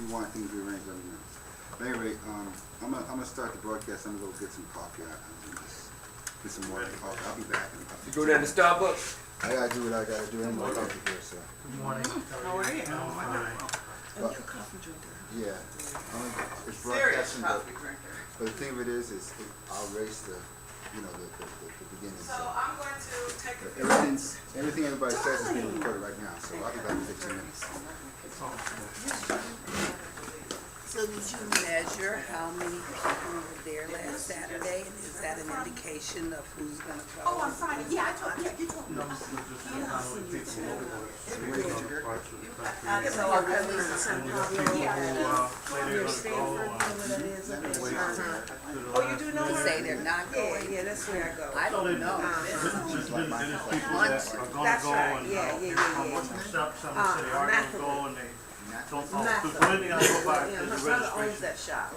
you want things rearranged, let me know. But anyway, I'm gonna start the broadcast. I'm gonna go get some coffee. I'm just get some more coffee. I'll be back in a couple. You go down to Starbucks? I gotta do what I gotta do. I'm gonna coffee here, so. Good morning. How are you? I'm fine. And you're a coffee drinker. Yeah, it's Serious broadcasting, coffee drinker. but the thing of it is I'll race the beginning. So I'm going to take a few Everything everybody says is being recorded right now, so I'll be back in 15 minutes. So did you measure how many people were there last Saturday? And is that an indication of who's gonna go? Oh, I'm sorry. Yeah, I told you. You told me. No, this was just how many people over different parts of the country. So I really listen. People who say they're gonna go Oh, you do know Who where? say they're not going? Yeah, that's where I go. I So don't they, know. just people that are gonna That's go right. and Yeah. some say they are gonna go and they don't follow through. So then they gotta go back to the My brother owns registration. that shop.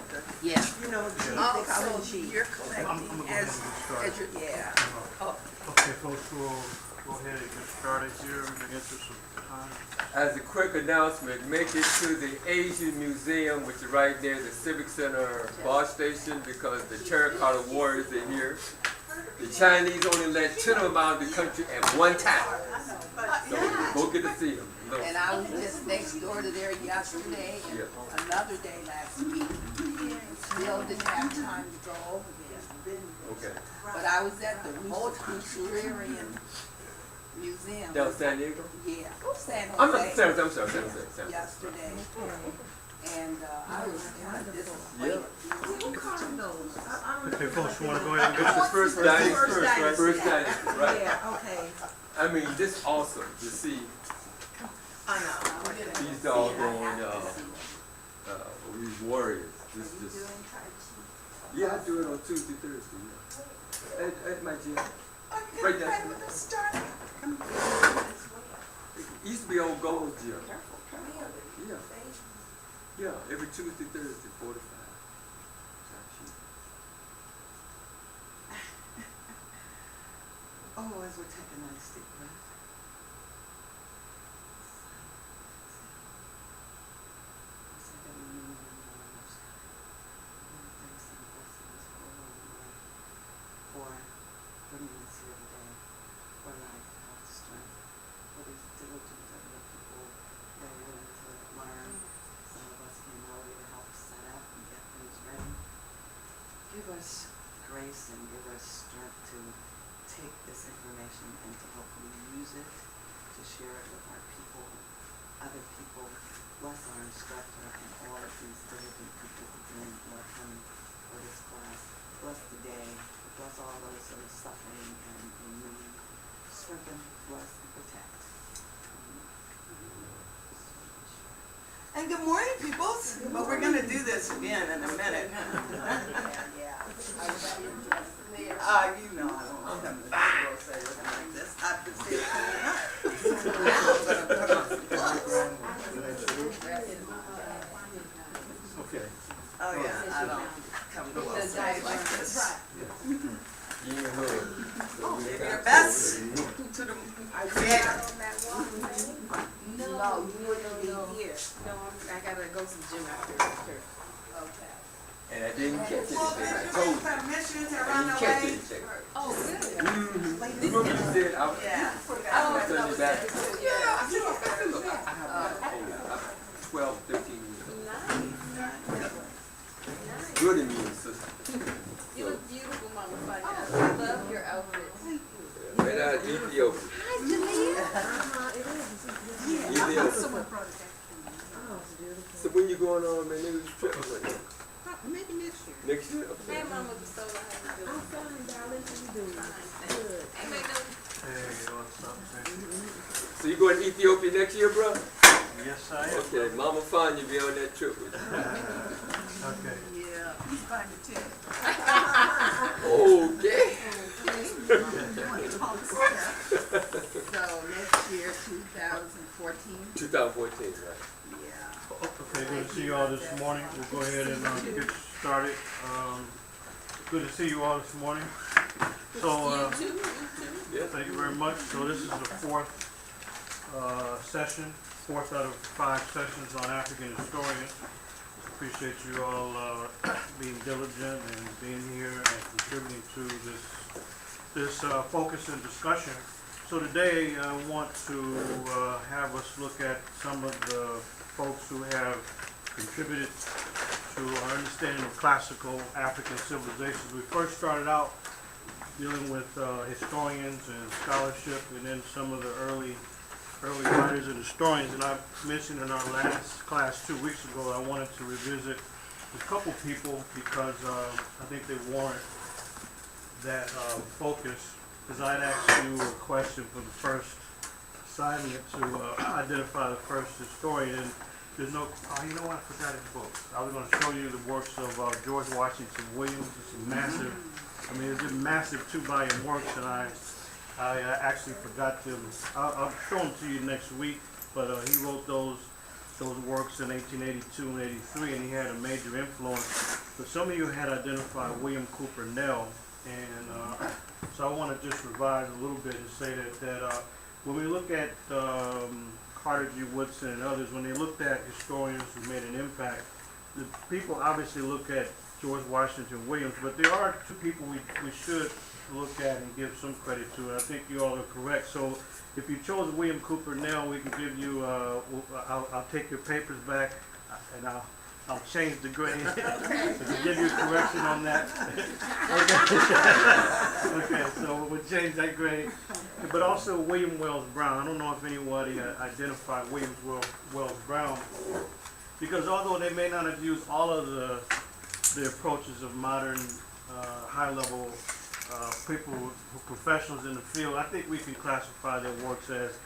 Yeah. You know, they Oh, call so him Chief. you're I'm collecting gonna go as ahead and get started. yeah. Oh, Okay, folks, we'll go ahead and get started here in the interest of time. As a quick announcement, make it to the Asian Museum, which is right near the Civic Center bus station, because the terracotta warriors are here. The Chinese only let 10 of them out of the country at one time. So go get to see them. Look. and I was just next door to there yesterday and Yeah. another day last week. Still didn't have time to go over there. Okay. But I was at the Rootsarian Museum. Down San Diego? Yeah, San I'm not Jose. San Jose, I'm sorry, San Jose. San Jose. Yesterday. And I was kind of disappointed. Okay, folks, you wanna go ahead and get It's the this? first dynasty, First right? First dynasty. dynasty, right? Yeah, okay. I mean, this is awesome to see I know. these doggone, these warriors. This is just, yeah, I do it on Tuesday, Thursday, yeah. At my gym. Right down. It used to be old Gold's gym. Yeah. Yeah, every Tuesday, Thursday, 4 to 5. Oh, as we're taking a nice deep breath. For bringing us here today, for life, health, strength, for these diligent people that are willing to learn. Some of us came early to help set up and get things ready. Give us grace and give us strength to take this information and to hopefully use it to share it with our people, other people. Bless our instructor and all of these diligent people again who are coming for this class. Bless the day. Bless all those that are suffering and in need. Strengthen, bless, and protect. And good morning, peoples. But we're going to do this again in a minute. You know I don't want them to say looking like this. I've been saying Okay. oh yeah, I don't come to well say like this. Yeah, hood. Give your best to the creator. No, you wouldn't be here. No, I gotta go to the gym after. Okay. And I didn't catch anything. Well, I did told you you. make permission to I run didn't catch away? anything. Oh, really? Remember you said I was Yeah. telling you that? Yeah. I said, look, I have like 12, 13 years. Nice. Good immune system. You look beautiful, Mama Fanya. I love your outfit. Right out of Ethiopia. Hi, Jalea. Ethiopia. So when you going on, man, niggas trip with you? Maybe next year. Next year? Hey, Mama Basola, how you doing? I'm fine, darling. How you doing? Good. Ain't make no Hey, what's up, man? So you going to Ethiopia next year, bro? Yes, I am. Okay, Mama Fanya be on that trip with you. Okay. Yeah, he's fine to tell. Okay. So next year, 2014? 2014, right? Yeah. Okay, good to see you all this morning. We'll go ahead and get started. Good to see you all this morning. So, Yeah. thank you very much. So this is the fourth session fourth out of 5 sessions on African historians. Appreciate you all being diligent and being here and contributing to this focus and discussion. So today I want to have us look at some of the folks who have contributed to our understanding of classical African civilizations. We first started out dealing with historians and scholarship, and then some of the early writers and historians. And I mentioned in our last class 2 weeks ago, I wanted to revisit a couple people because I think they warrant that focus. Because I'd asked you a question for the first assignment to identify the first historian. And there's no, you know what, I forgot his books. I was going to show you the works of George Washington Williams. It's a massive, it's a massive 2-volume works, and I actually forgot them. I'll show them to you next week, but he wrote those works in 1882 and 83, and he had a major influence. But some of you had identified William Cooper Nell, and so I want to just revise a little bit and say that when we look at Carter G. Woodson and others, when they looked at historians who made an impact, the people obviously look at George Washington Williams, but there are 2 people we should look at and give some credit to, and I think you all are correct. So if you chose William Cooper Nell, we can give you, I'll take your papers back, and I'll change the grade to give you a correction on that. Okay, so we'll change that grade. But also William Wells Brown. I don't know if anybody identified William Wells Brown, because although they may not have used all of the approaches of modern high-level people who are professionals in the field, I think we can classify their works as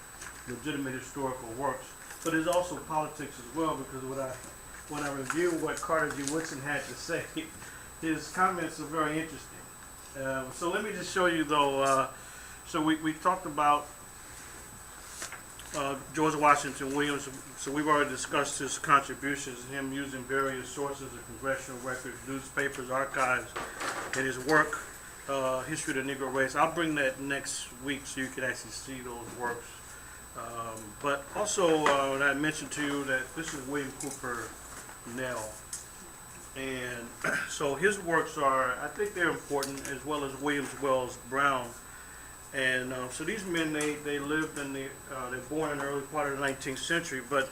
legitimate historical works. But there's also politics as well, because when I review what Carter G. Woodson had to say, his comments are very interesting. So let me just show you, though. So we talked about George Washington Williams. So we've already discussed his contributions, him using various sources of congressional records, newspapers, archives, and his work, History of the Negro Race. I'll bring that next week so you can actually see those works. But also, I mentioned to you that this is William Cooper Nell. And so his works are, I think they're important, as well as William Wells Brown. And so these men, they lived in they're born in the early part of the 19th century, but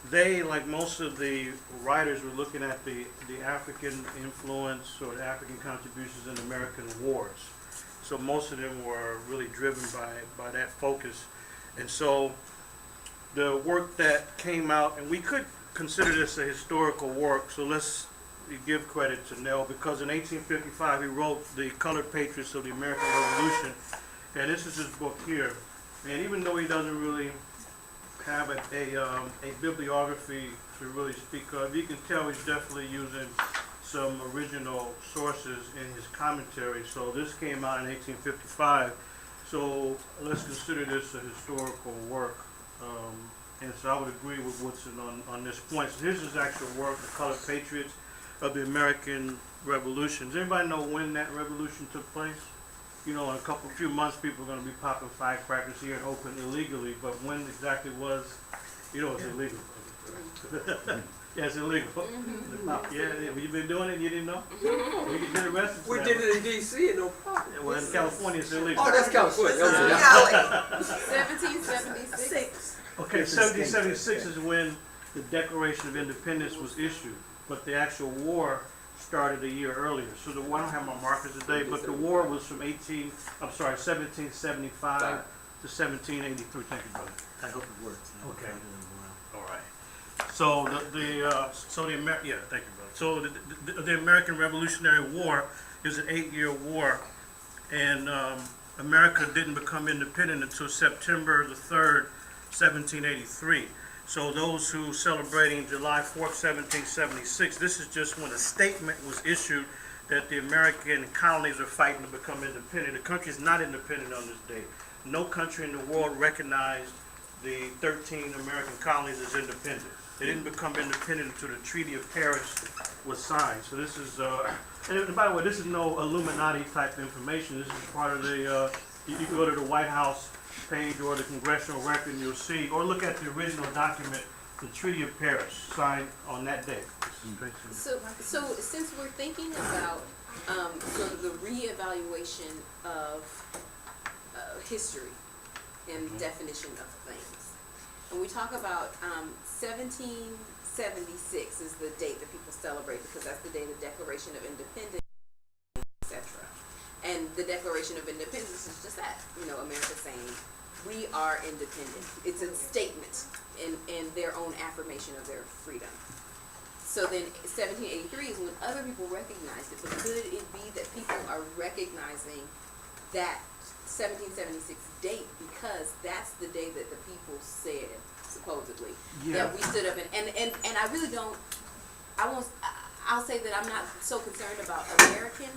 they, like most of the writers, were looking at the African influence or the African contributions in American wars. So most of them were really driven by that focus. And so the work that came out, and we could consider this a historical work, so let's give credit to Nell, because in 1855 he wrote The Colored Patriots of the American Revolution, and this is his book here. And even though he doesn't really have a bibliography to really speak of, you can tell he's definitely using some original sources in his commentary. So this came out in 1855, so let's consider this a historical work. And so I would agree with Woodson on this point. So here's his actual work, The Colored Patriots of the American Revolution. Does anybody know when that revolution took place? You know, in a few months, people are going to be popping firecrackers here in Oakland illegally, but when exactly was, you know, it's illegal. Yeah, it's illegal. Yeah, you've been doing it, you didn't know? You can get arrested for We that. did it in D.C. and no problem. Yeah, well, in California, it's illegal. Oh, that's California. Okay. Cali. 1776. Okay, 1776 is when the Declaration of Independence was issued, but the actual war started a year earlier. So I don't have my markers today, but the war was from 1775 to 1783. Thank you, brother. I hope it works. Okay. All right. So thank you, brother. So the American Revolutionary War is an 8-year war, and America didn't become independent until September the 3rd, 1783. So those who celebrating July 4th, 1776, this is just when a statement was issued that the American colonies are fighting to become independent. The country is not independent on this day. No country in the world recognized the 13 American colonies as independent. They didn't become independent until the Treaty of Paris was signed. So this is, and by the way, this is no Illuminati type information. This is part of the, you can go to the White House page or the congressional record, and you'll see, or look at the original document, the Treaty of Paris, signed on that day. So since we're thinking about sort of the reevaluation of history and definition of things, and we talk about 1776 is the date that people celebrate because that's the day the Declaration of Independence, etc. And the Declaration of Independence is just that, America saying we are independent. It's a statement in their own affirmation of their freedom. So then 1783 is when other people recognized it, but could it be that people are recognizing that 1776 date because that's the day that the people said, supposedly, that we stood up and I really don't, I'll say that I'm not so concerned about American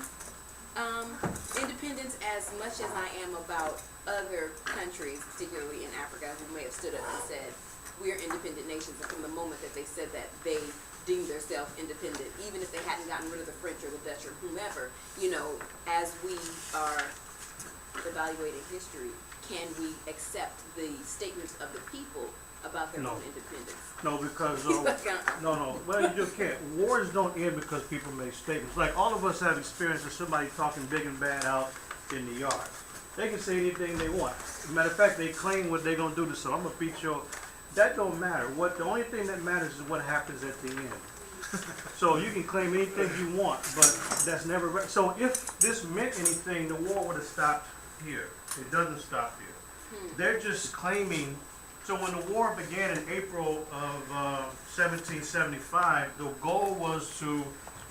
independence as much as I am about other countries, particularly in Africa, who may have stood up and said, we're independent nations, and from the moment that they said that, they deemed themselves independent, even if they hadn't gotten rid of the French or the Dutch or whomever. As we are evaluating history, can we accept the statements of the people about their own independence? No, because no. Well, you just can't. Wars don't end because people make statements. Like all of us have experience of somebody talking big and bad out in the yard. They can say anything they want. As a matter of fact, they claim what they're gonna do to someone. I'm gonna beat your. That don't matter. The only thing that matters is what happens at the end. So you can claim anything you want, but that's never. So if this meant anything, the war would have stopped here. It doesn't stop here. They're just claiming. So when the war began in April of 1775, the goal was to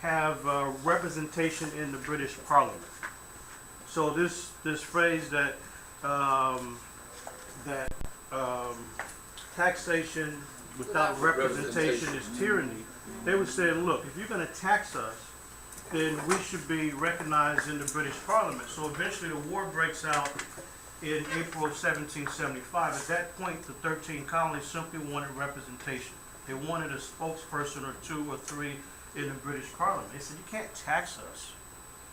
have representation in the British Parliament. So this phrase that taxation without representation is tyranny, they would say, look, if you're going to tax us, then we should be recognized in the British Parliament. So eventually the war breaks out in April of 1775. At that point, the 13 colonies simply wanted representation. They wanted a spokesperson or two or three in the British Parliament. They said, you can't tax us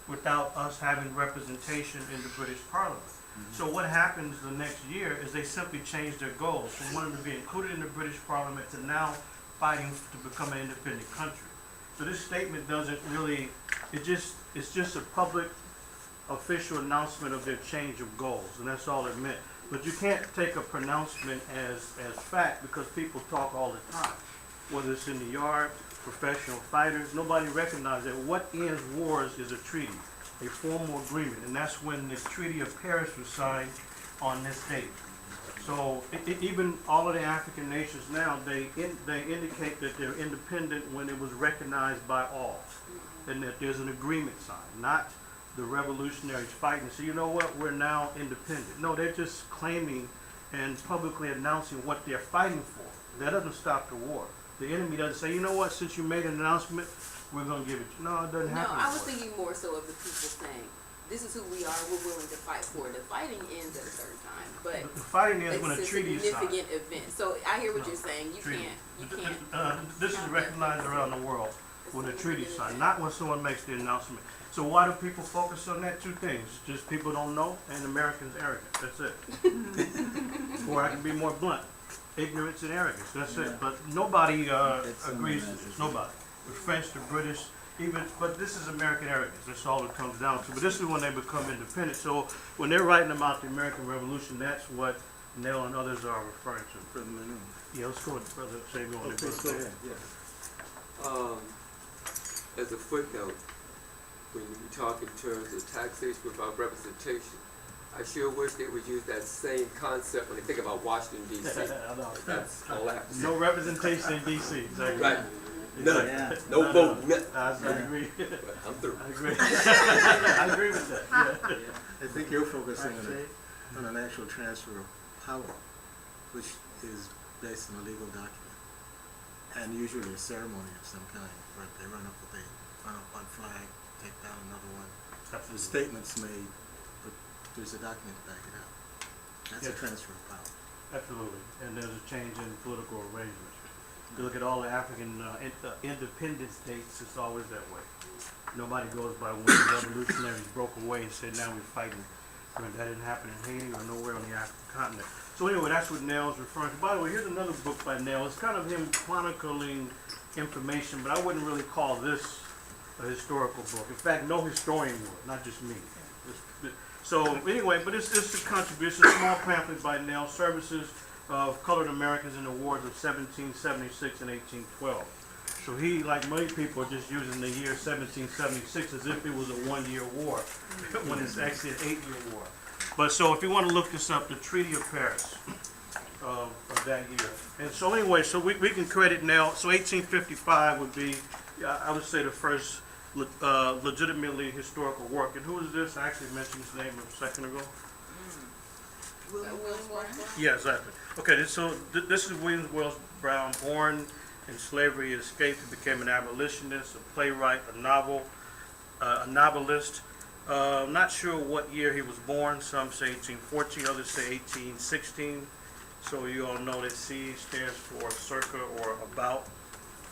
without us having representation in the British Parliament. So what happens the next year is they simply change their goals from wanting to be included in the British Parliament to now fighting to become an independent country. So this statement doesn't really, it's just a public official announcement of their change of goals, and that's all it meant. But you can't take a pronouncement as fact because people talk all the time. Whether it's in the yard, professional fighters, nobody recognizes that what ends wars is a treaty, a formal agreement, and that's when the Treaty of Paris was signed on this date. So even all of the African nations now, they indicate that they're independent when it was recognized by all, and that there's an agreement signed, not the revolutionaries fighting. So you know what? We're now independent. No, they're just claiming and publicly announcing what they're fighting for. That doesn't stop the war. The enemy doesn't say, you know what? Since you made an announcement, we're going to give it to you. No, it doesn't happen. No, I was thinking more so of the people saying, this is who we are, we're willing to fight for. The fighting ends at a certain time, but The fighting ends when a it's a treaty is signed. significant event. So I hear what you're saying. You can't. This is recognized around the world when a treaty is signed, not when someone makes the announcement. So why do people focus on that? Two things. Just people don't know, and Americans arrogant. That's it. Or I can be more blunt. Ignorance and arrogance. That's it. But nobody agrees to this. Nobody. The French, the British, but this is American arrogance. That's all it comes down to. But this is when they become independent. So when they're writing about the American Revolution, that's what Nell and others are referring to. Yeah, let's go with Brother Samuel. As a footnote, when you talk in terms of taxation without representation, I sure wish they would use that same concept when they think about Washington, D.C. That's a lapse. No representation in D.C. Exactly. Right. None. No vote. None. I agree. I'm through. I agree. I agree with that. Yeah. I think you're focusing on an actual transfer of power, which is based on a legal document, and usually a ceremony of some kind, where they run up one flag, take down another one. The statements made, but there's a document to back it up. That's a transfer of power. Absolutely. And there's a change in political arrangements. You look at all the African independence dates, it's always that way. Nobody goes by when the revolutionaries broke away and said, now we're fighting I mean, that didn't happen in Haiti or nowhere on the African continent. So anyway, that's what Nell's referring to. By the way, here's another book by Nell. It's kind of him chronicling information, but I wouldn't really call this a historical book. In fact, no historian would, not just me. So anyway, but it's a contribution, a small pamphlet by Nell, Services of Colored Americans in the Wars of 1776 and 1812. So he, like many people, are just using the year 1776 as if it was a one-year war, when it's actually an 8-year war. But so if you want to look this up, the Treaty of Paris of that year. And so anyway, so we can credit Nell. So 1855 would be, I would say, the first legitimately historical work. And who is this? I actually mentioned his name a second ago. Yeah, exactly. Okay, this is William Wells Brown, born in slavery, he escaped and became an abolitionist, a playwright, a novelist. Not sure what year he was born. Some say 1814, others say 1816. So you all know that C stands for circa or about,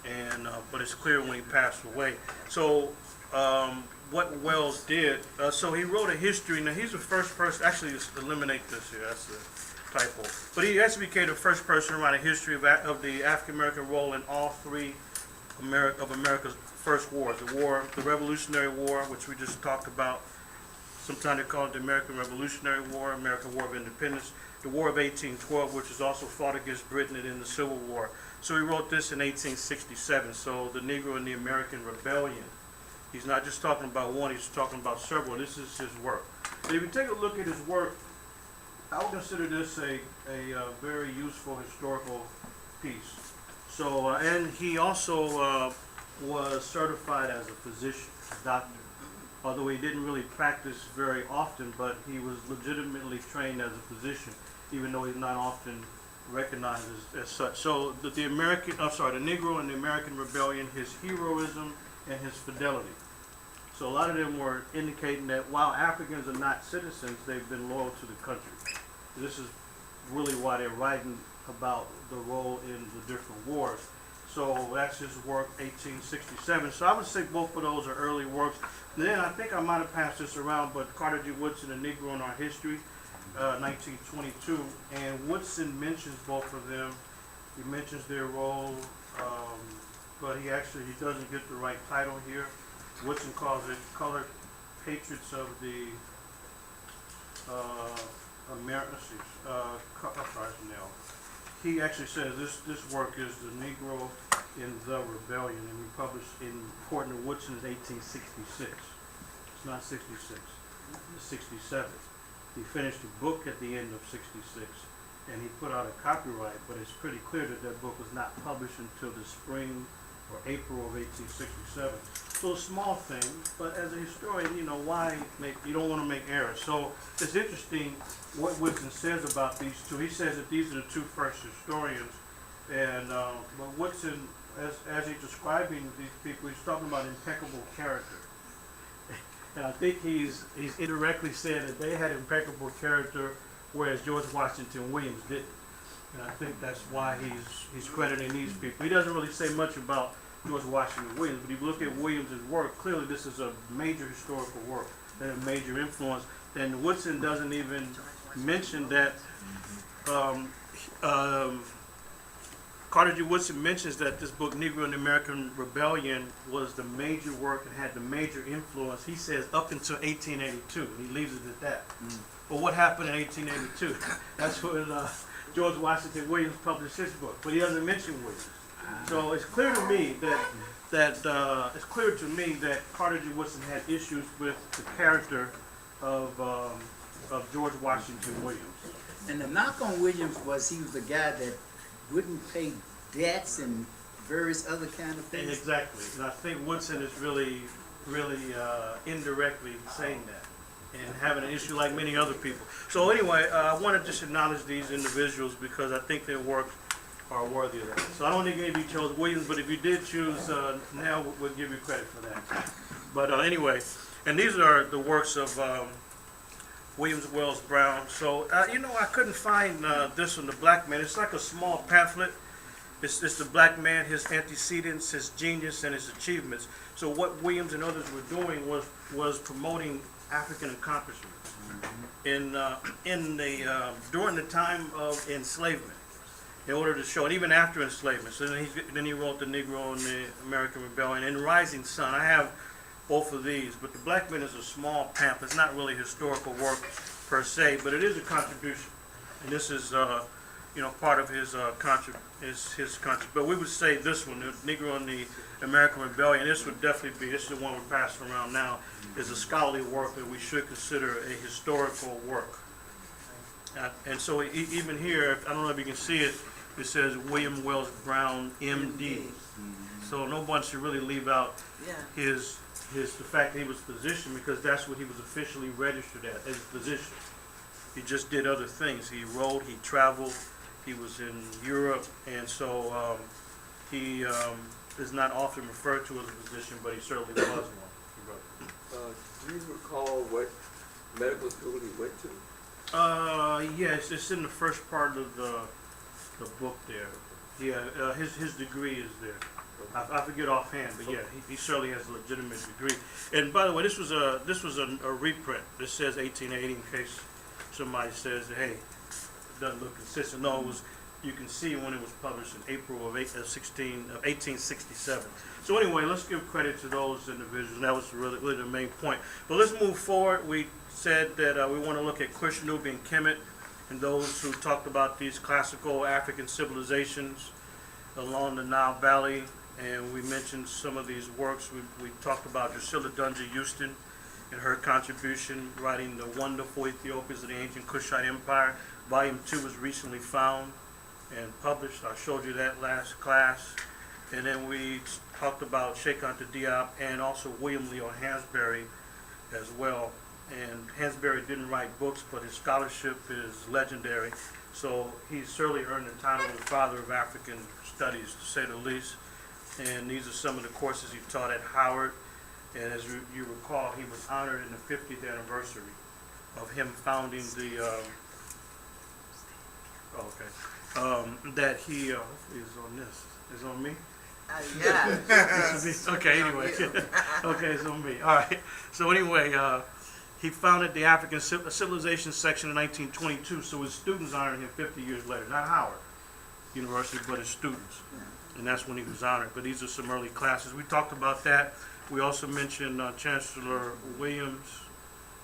and but it's clear when he passed away. So what Wells did, so he wrote a history. Now he's the first person. Actually, just eliminate this here. That's a typo. But he actually became the first person to write a history of the African American role in all three of America's first wars: the Revolutionary War, which we just talked about. Sometimes they call it the American Revolutionary War, American War of Independence, the War of 1812, which was also fought against Britain and in the Civil War. So he wrote this in 1867. So the Negro and the American Rebellion. He's not just talking about one; he's talking about several. This is his work. But if you take a look at his work, I would consider this a very useful historical piece. So, and he also was certified as a physician, a doctor. Although he didn't really practice very often, but he was legitimately trained as a physician, even though he's not often recognized as such. So the Negro and the American Rebellion, his heroism and his fidelity. So a lot of them were indicating that while Africans are not citizens, they've been loyal to the country. This is really why they're writing about the role in the different wars. So that's his work, 1867. So I would say both of those are early works. Then I think I might have passed this around, but Carter G. Woodson, A Negro in Our History, 1922. And Woodson mentions both of them. He mentions their role, but he doesn't get the right title here. Woodson calls it Colored Patriots of the He actually says this work is The Negro in the Rebellion, and he published according to Woodson in 1866. It's not 66, it's 67. He finished the book at the end of 66, and he put out a copyright, but it's pretty clear that that book was not published until the spring or April of 1867. So a small thing, but as a historian, you know, you don't want to make errors. So it's interesting what Woodson says about these two. He says that these are the two first historians, and but Woodson, as he's describing these people, he's talking about impeccable character. And I think he's indirectly saying that they had impeccable character, whereas George Washington Williams didn't. And I think that's why he's crediting these people. He doesn't really say much about George Washington Williams, but if you look at Williams' work, clearly this is a major historical work and a major influence. And Woodson doesn't even mention that. Carter G. Woodson mentions that this book, Negro and the American Rebellion, was the major work and had the major influence, he says, up until 1882. He leaves it at that. But what happened in 1882? That's when George Washington Williams published his book, but he doesn't mention Williams. So it's clear to me that Carter G. Woodson had issues with the character of George Washington Williams. And the knock on Williams was he was a guy that wouldn't pay debts and various other kind of things. Exactly, and I think Woodson is really indirectly saying that and having an issue like many other people. So anyway, I want to just acknowledge these individuals because I think their work are worthy of that. So I don't think any of you chose Williams, but if you did choose, now we'll give you credit for that. But anyway, and these are the works of Williams Wells Brown. So, you know, I couldn't find this one, The Black Man. It's like a small pamphlet. It's the black man, his antecedents, his genius, and his achievements. So what Williams and others were doing was promoting African accomplishments in the during the time of enslavement, in order to show, and even after enslavement. So then he wrote The Negro and the American Rebellion and Rising Sun. I have both of these, but The Black Man is a small pamphlet. It's not really historical work per se, but it is a contribution, and this is part of his contribution. But we would say this one, The Negro and the American Rebellion, this would definitely be, this is the one we're passing around now, is a scholarly work that we should consider a historical work. And so even here, I don't know if you can see it, it says William Wells Brown, M.D. So no one should really leave out the fact that he was physician, because that's what he was officially registered as a physician. He just did other things. He wrote, he traveled, he was in Europe, and so he is not often referred to as a physician, but he certainly was one. Do you recall what medical school he went to? Yes, it's in the first part of the book there. Yeah, his degree is there. I forget offhand, but yeah, he certainly has a legitimate degree. And by the way, this was a reprint. This says 1880 in case somebody says, hey, it doesn't look consistent. No, it was. You can see when it was published in April of 1867. So anyway, let's give credit to those individuals. That was really the main point. But let's move forward. We said that we want to look at Cush, Nubia, and Kemet, and those who talked about these classical African civilizations along the Nile Valley. And we mentioned some of these works. We talked about Drusilla Dunjee Houston and her contribution, writing The Wonderful Ethiopians of the Ancient Kushite Empire. Volume 2 was recently found and published. I showed you that last class. And then we talked about Cheikh Anta Diop and also William Leo Hansberry as well. And Hansberry didn't write books, but his scholarship is legendary. So he's certainly earned the title of the father of African studies, to say the least. And these are some of the courses he taught at Howard. And as you recall, he was honored in the 50th anniversary of him founding the that he is on this. Is it on me? Yeah. Okay, anyway. Okay, it's on me. All right. So anyway, he founded the African Civilization section in 1922. So his students honored him 50 years later. Not Howard University, but his students. And that's when he was honored. But these are some early classes. We talked about that. We also mentioned Chancellor Williams,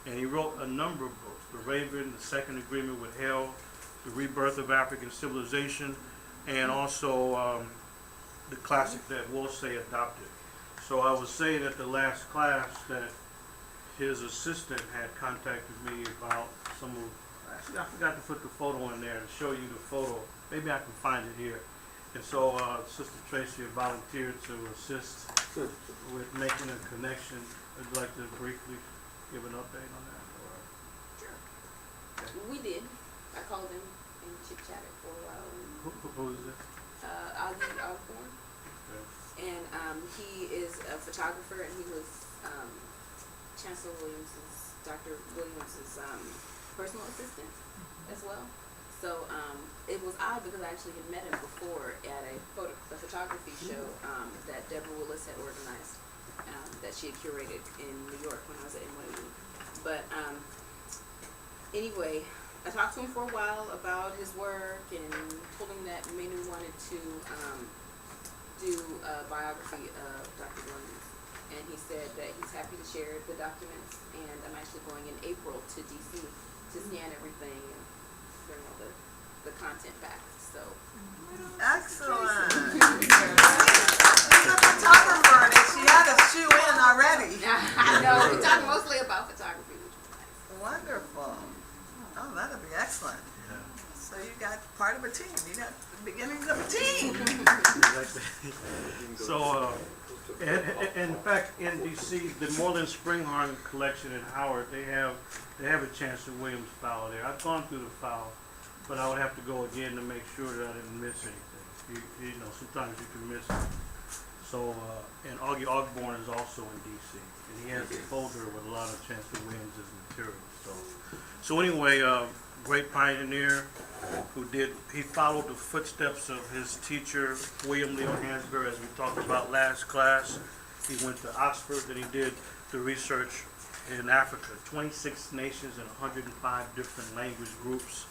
and he wrote a number of books. The Raven, The Second Agreement with Hell, The Rebirth of African Civilization, and also the classic that Wolsey adopted. So I was saying at the last class that his assistant had contacted me about some of, actually I forgot to put the photo in there to show you the photo. Maybe I can find it here. And so Sister Tracy volunteered to assist with making a connection. Would you like to briefly give an update on that? Sure. Okay. We did. I called him and chit-chatted for a while. Who is it? Ozzy Osbourne. Okay. And he is a photographer, and he was Chancellor Williams's, Dr. Williams's personal assistant as well. So it was odd because I actually had met him before at a photography show that Deborah Willis had organized, that she had curated in New York when I was at NYU. But anyway, I talked to him for a while about his work and told him that Manu wanted to do a biography of Dr. Williams. And he said that he's happy to share the documents, and I'm actually going in April to DC to scan everything and bring all the content back. So Excellent. She's a photographer, and she had a shoe in already. I know we talk mostly about photography, which was nice. Wonderful. Oh, that'll be excellent. So you got part of a team. You got the beginnings of a team. So, in fact, in DC, the Moreland Springhorn collection in Howard, they have a Chancellor Williams file there. I've gone through the file, but I would have to go again to make sure that I didn't miss anything. You know, sometimes you can miss it. So, and Augie Osborne is also in DC, and he has a folder with a lot of Chancellor Williams' materials. So anyway, great pioneer he followed the footsteps of his teacher, William Leo Hansberry, as we talked about last class. He went to Oxford, and he did the research in Africa, 26 nations and 105 different language groups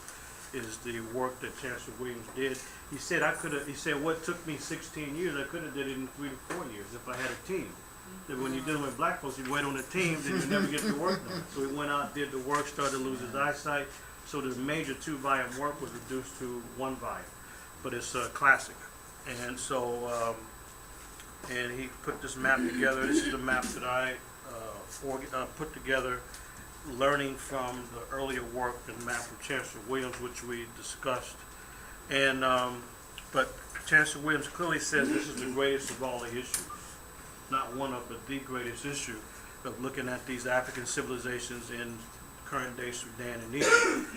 is the work that Chancellor Williams did. He said he said what took me 16 years, I could have did it in 3 to 4 years if I had a team. That when you're dealing with black folks, you wait on a team, then you never get the work done. So he went out, did the work, started to lose his eyesight. So the major 2-volume work was reduced to 1 volume, but it's a classic. And so, and he put this map together. This is the map that I put together, learning from the earlier work, the map of Chancellor Williams, which we discussed. And but Chancellor Williams clearly says this is the greatest of all the issues, not one of, but the greatest issue of looking at these African civilizations in current day Sudan and Egypt,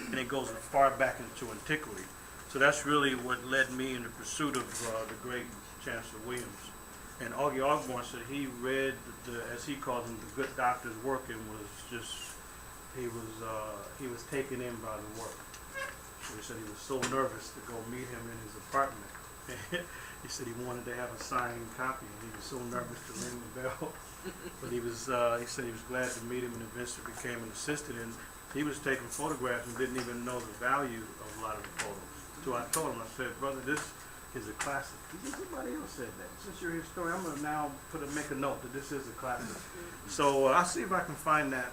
and it goes as far back into antiquity. So that's really what led me in the pursuit of the great Chancellor Williams. And Augie Osborne said he read as he called him, the good doctor's work, and was just, he was taken in by the work. So he said he was so nervous to go meet him in his apartment. He said he wanted to have a signed copy, and he was so nervous to ring the bell. But he said he was glad to meet him, and eventually became an assistant. And he was taking photographs and didn't even know the value of a lot of the photos. So I told him, I said, brother, this is a classic. He said, somebody else said that. Since you're a historian, I'm going to now make a note that this is a classic. So I'll see if I can find that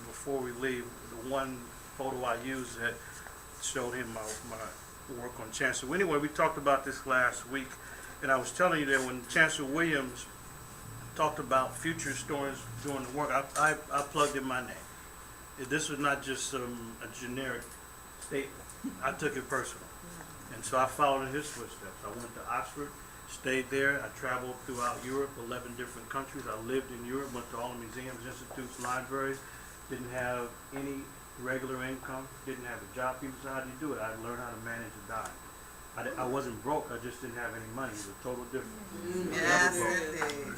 before we leave. The one photo I used that showed him my work on Chancellor. Anyway, we talked about this last week, and I was telling you that when Chancellor Williams talked about future historians doing the work, I plugged in my name. This was not just a generic statement. I took it personal. And so I followed in his footsteps. I went to Oxford, stayed there. I traveled throughout Europe, 11 different countries. I lived in Europe, went to all the museums, institutes, libraries, didn't have any regular income, didn't have a job. People said, how do you do it? I learned how to manage a dime. I wasn't broke, I just didn't have any money. It was a total difference. Yes, indeed.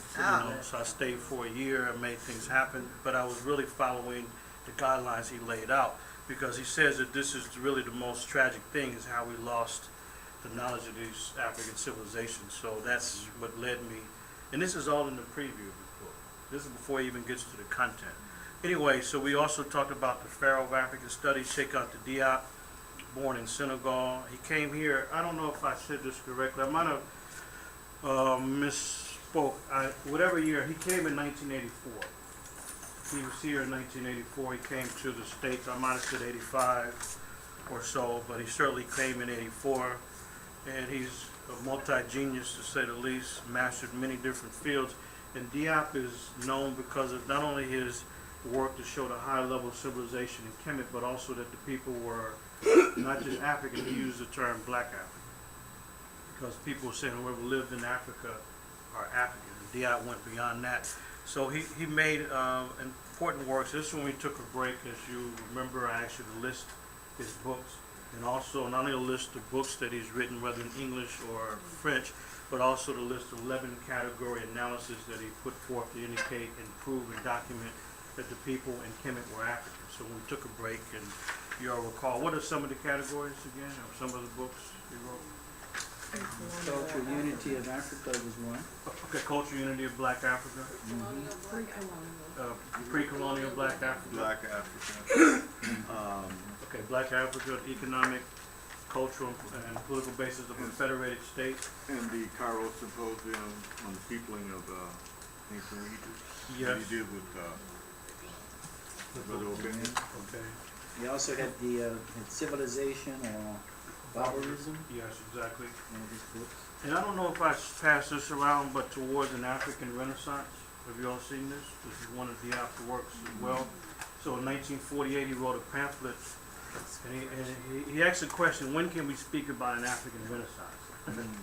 So I stayed for a year, I made things happen, but I was really following the guidelines he laid out, because he says that this is really the most tragic thing, is how we lost the knowledge of these African civilizations. So that's what led me, and this is all in the preview of the book. This is before he even gets to the content. Anyway, so we also talked about the Pharaoh of African Studies, Cheikh Anta Diop, born in Senegal. He came here, I don't know if I said this correctly, I might have misspoke. Whatever year, he came in 1984. He was here in 1984. He came to the States, I might have said 85 or so, but he certainly came in 84. And he's a multi-genius, to say the least, mastered many different fields. And Diop is known because of not only his work to show the high level of civilization in Kemet, but also that the people were not just African. He used the term Black African, because people were saying whoever lived in Africa are African. And Diop went beyond that. So he made important works. This is when we took a break. As you remember, I asked you to list his books, and also not only a list of books that he's written, whether in English or French, but also the list of 11 category analysis that he put forth to indicate and prove and document that the people in Kemet were African. So when we took a break, and you all recall, what are some of the categories again, or some of the books he wrote? Cultural Unity of Africa was one. Okay, Cultural Unity of Black Africa. Pre-colonial Black Africa. Black Africa. Okay, Black Africa, economic, cultural, and political basis of a federated state. And the Cairo Symposium on the peopling of ancient Egypt. Yes. He did with Brother Obey. Okay. He also had the Civilization or Barbarism, Yes, exactly. one of his books. And I don't know if I passed this around, but towards an African Renaissance. Have you all seen this? This is one of Diop's works as well. So in 1948, he wrote a pamphlet, and he asked the question, when can we speak about an African Renaissance?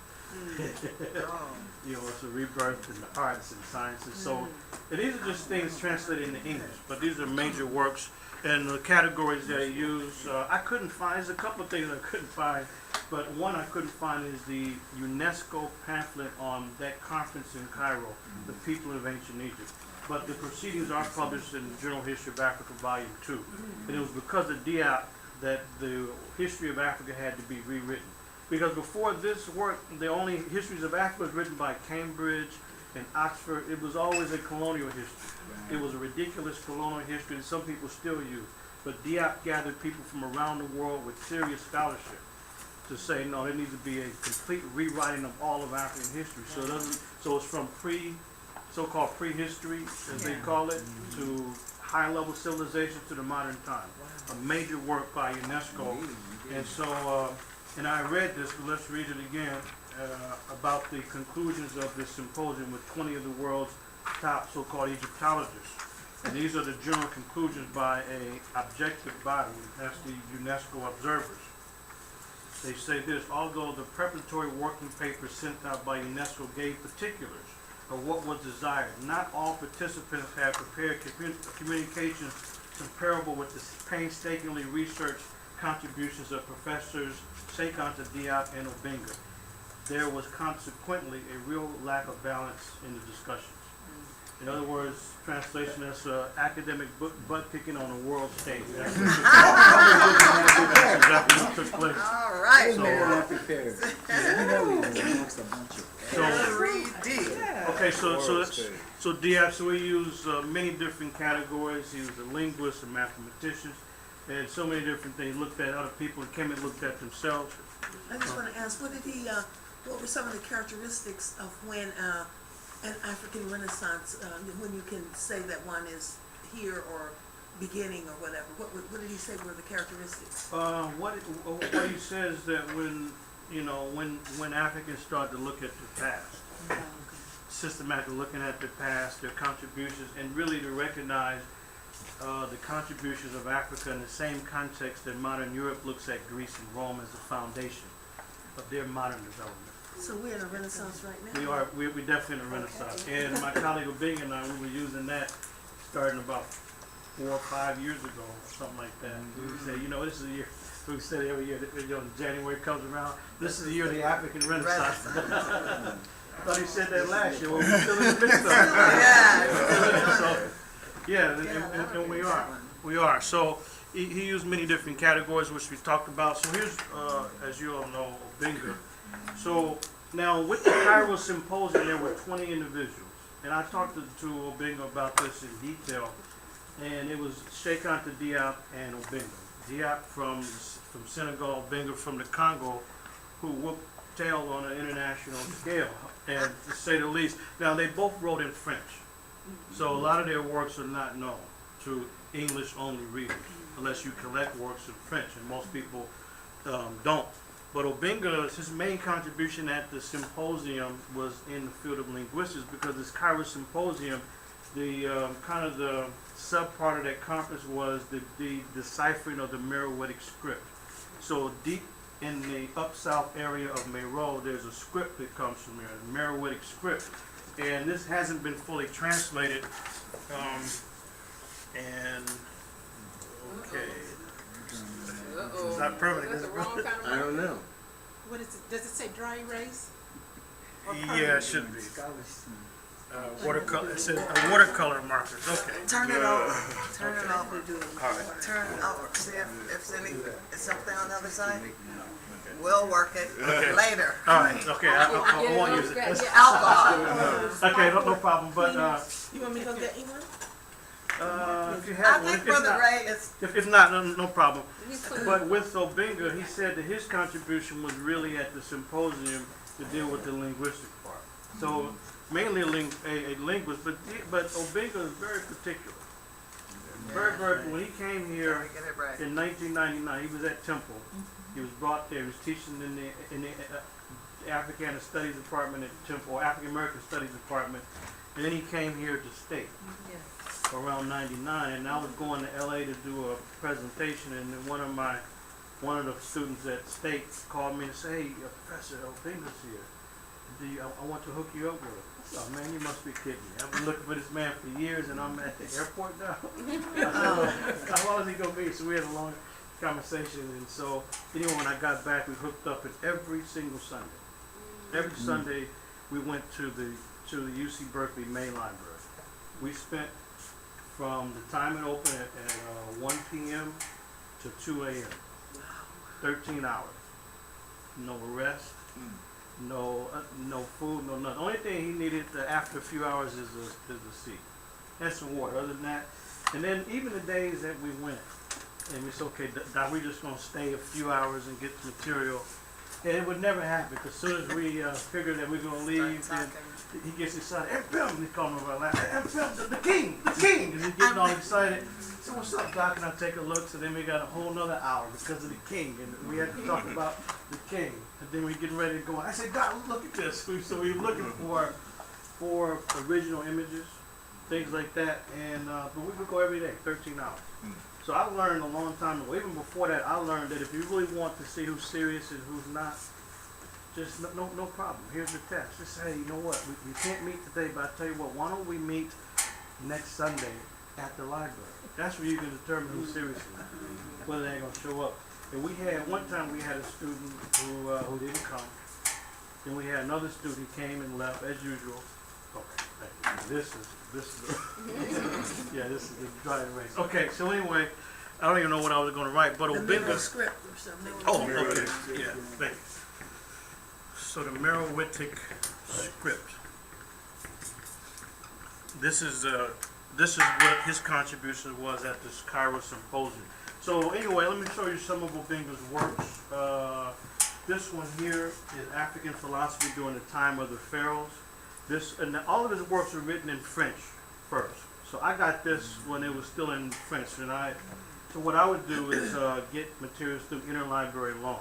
You know, it's a rebirth in the arts and sciences. So and these are just things translated into English, but these are major works. And the categories that he used, I couldn't find. There's a couple of things I couldn't find, but one I couldn't find is the UNESCO pamphlet on that conference in Cairo, the people of ancient Egypt. But the proceedings are published in the General History of Africa, Volume 2. And it was because of Diop that the history of Africa had to be rewritten. Because before this work, the only histories of Africa was written by Cambridge in Oxford. It was always a colonial history. It was a ridiculous colonial history that some people still use. But Diop gathered people from around the world with serious scholarship to say, no, there needs to be a complete rewriting of all of African history. So it doesn't, so it's from so-called prehistory, as they call it, to high-level civilization to the modern time. A major work by UNESCO. And so, and I read this, but let's read it again, about the conclusions of this symposium with 20 of the world's top so-called Egyptologists. And these are the general conclusions by a objective body, that's the UNESCO observers. They say this: although the preparatory working papers sent out by UNESCO gave particulars of what was desired, not all participants had prepared communications comparable with the painstakingly researched contributions of Professors Cheikh Anta Diop and Obinga. There was consequently a real lack of balance in the discussions. In other words, translation, that's academic butt kicking on a world stage. That's exactly what took place. All right. So, Not prepared. You know we amongst a bunch of. okay, so Diop, so we use many different categories. He was a linguist, a mathematician, and so many different things. Looked at other people, and came and looked at themselves. I just want to ask, what were some of the characteristics of when an African Renaissance, when you can say that one is here or beginning or whatever? What did he say were the characteristics? What he says is that when Africans start to look at the past, systematically looking at the past, their contributions, and really to recognize the contributions of Africa in the same context that modern Europe looks at Greece and Rome as the foundation of their modern development. So we're in a Renaissance right now? We're definitely in a Renaissance. And my colleague Obinga and I, we were using that starting about 4 or 5 years ago, something like that. We would say, this is a year, we said every year, January comes around, this is the year of the African Renaissance. I thought he said that last year, well, we're still in the midst of it. And we are. So he used many different categories, which we talked about. So here's, as you all know, Obinga. So now with the Cairo Symposium, there were 20 individuals. And I talked to Obinga about this in detail. And it was Cheikh Anta Diop and Obinga. Diop from Senegal, Obinga from the Congo, who whooped tail on an international scale, and to say the least. Now, they both wrote in French. So a lot of their works are not known to English-only readers, unless you collect works in French, and most people don't. But Obinga, his main contribution at the symposium was in the field of linguistics, because this Cairo Symposium, the kind of the sub-part of that conference was the deciphering of the Meroitic script. So deep in the up-south area of Meroe, there's a script that comes from there, the Meroitic script. And this hasn't been fully translated. It's not permanent, is it? I don't know. What is it? Does it say dry erase? Yeah, it should be. Watercolor. It says watercolor markers. Okay. Turn it off. Turn it off. Turn it off. See if it's something on the other side. We'll work it later. All right. Okay. I won't use it. Alcohol. Okay. No problem. But You want me to go get you one? if you I have one, think Brother Ray is. if not, no problem. But with Obinga, he said that his contribution was really at the symposium to deal with the linguistic part. So mainly a linguist, but Obinga is very particular. Very. When he came here in 1999, he was at Temple. He was brought there. He was teaching in the African Studies Department at Temple, or African American Studies Department, and then he came here to State around '99. And I was going to LA to do a presentation, and then one of the students at State called me and said, "Hey, Professor Obinga's here. I want to hook you up with him." Oh man, you must be kidding me. I've been looking for this man for years, and I'm at the airport now. I said, well, how long is he gonna be? So we had a long conversation, and so anyway, when I got back, we hooked up, and every single Sunday, every Sunday, we went to the UC Berkeley main library. We spent from the time it opened at 1 p.m. to 2 a.m. 13 hours, no rest. no food, no nothing. Only thing he needed after a few hours is a seat and some water. Other than that, and then even the days that we went, and we said, okay, Doc, we just gonna stay a few hours and get the material. And it would never happen, because as soon as we figured that we were gonna leave, then he gets excited. M-Film, he called me over like, M-Film, the king, and he's getting all excited. So what's up, Doc? And I take a look. So then we got a whole nother hour because of the king, and we had to talk about the king. And then we getting ready to go. I said, Doc, look at this. So we were looking for original images, things like that, and but we would go every day, 13 hours. So I learned a long time ago, even before that, I learned that if you really want to see who's serious and who's not, just no problem. Here's the test. Just say, you know what, we can't meet today, but I tell you what, why don't we meet next Sunday at the library? That's where you can determine who's serious or not, whether they ain't gonna show up. And one time we had a student who didn't come. Then we had another student who came and left as usual. Okay, this is yeah, this is the dry erase. Okay, so anyway, I don't even know what I was going to write, but The Obinga. middle script or something. Oh, okay, yeah, thank you. So the Merowithic script. This is what his contribution was at this Cairo symposium. So anyway, let me show you some of Obinga's works. This one here is African philosophy during the time of the pharaohs. And all of his works are written in French first. So I got this when it was still in French, so what I would do is get materials through interlibrary loan.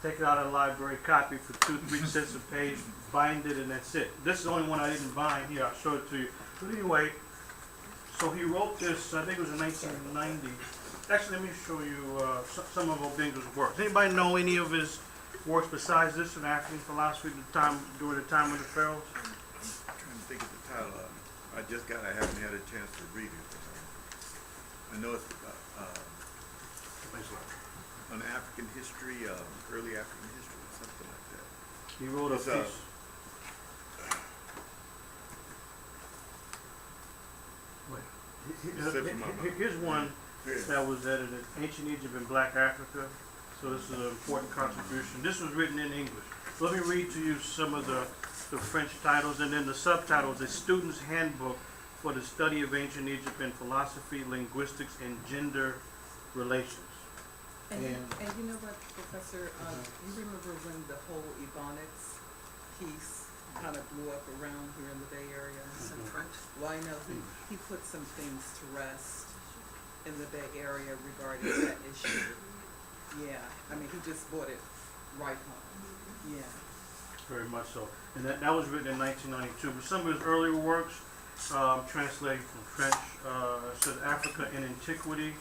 Take it out of the library, copy for 2-3 cents a page, bind it, and that's it. This is the only one I didn't bind here. I'll show it to you. But anyway, so he wrote this, I think it was in 1990. Actually, let me show you some of Obinga's works. Anybody know any of his works besides this in African philosophy during the time of the pharaohs? I'm trying to think of the title of it. I haven't had a chance to read it. I know it's on African history, early African history, something like that. He wrote a piece. Here's one that was edited, Ancient Egypt and Black Africa. So this is an important contribution. This was written in English. Let me read to you some of the French titles, and then the subtitles, A Student's Handbook for the Study of Ancient Egypt in Philosophy, Linguistics, and Gender Relations. And you know what, Professor, you remember when the whole Ebonics piece kind of blew up around here in the Bay Area? In French. Well, I know he put some things to rest in the Bay Area regarding that issue. Yeah, I mean, he just brought it right home. Yeah. Very much so. And that was written in 1992. But some of his earlier works, translated from French, it says Africa in Antiquity,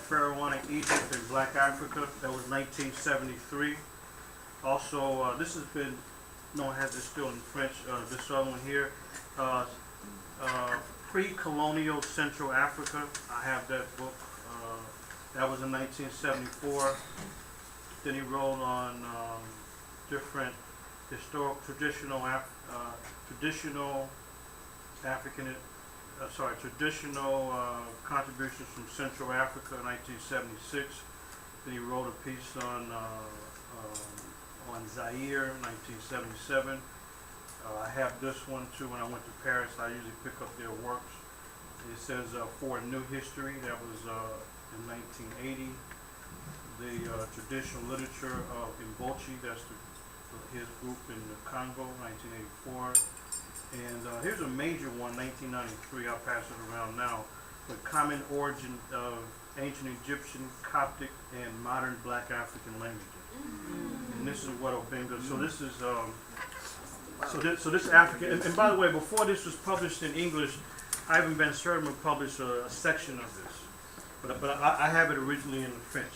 Pharaonic Egypt and Black Africa. That was 1973. Also, this has been, no one has it still in French, this other one here. Pre-colonial Central Africa. I have that book. That was in 1974. Then he wrote on different traditional contributions from Central Africa in 1976. Then he wrote a piece on Zaire in 1977. I have this one too. When I went to Paris, I usually pick up their works. It says For a New History. That was in 1980. The traditional literature of Imbolchi, that's his group in the Congo, 1984. And here's a major one, 1993. I'll pass it around now. The Common Origin of Ancient Egyptian, Coptic, and Modern Black African Languages. And this is what Obinga. So this is so this African. And by the way, before this was published in English, Ivan Van Sertima published a section of this. But I have it originally in French.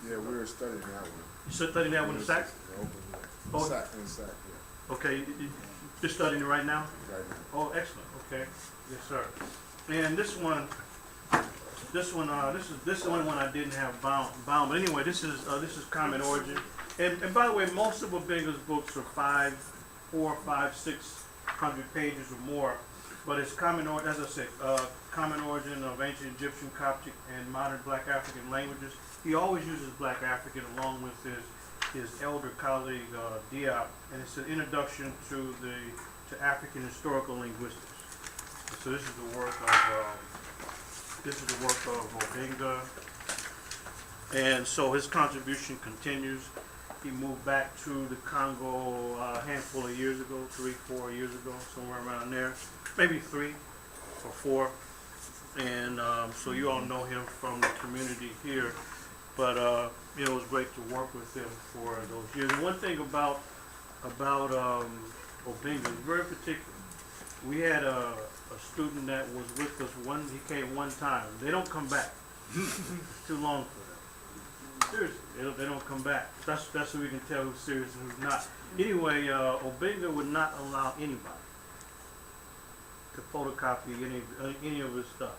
Yeah, we were studying that one. You studying that one in SAC? In SAC, yeah. Okay, you're studying it right now? Right now. Oh, excellent. Okay, yes, sir. And this is the only one I didn't have bound. But anyway, this is Common Origin. And by the way, most of Obinga's books are 400, 500, 600 pages or more. But it's Common Origin, as I said, Common Origin of Ancient Egyptian, Coptic, and Modern Black African Languages. He always uses Black African along with his his elder colleague Diop, and it's an introduction to African historical linguistics. So this is the work of Obinga, and so his contribution continues. He moved back to the Congo a handful of years ago, 3-4 years ago, somewhere around there, maybe 3 or 4. And so you all know him from the community here, but you know, it was great to work with him for those years. And one thing about Obinga is very particular. We had a student that was with us he came one time. They don't come back. It's too long for them. Seriously, they don't come back. That's so we can tell who's serious and who's not. Anyway, Obinga would not allow anybody to photocopy any of his stuff.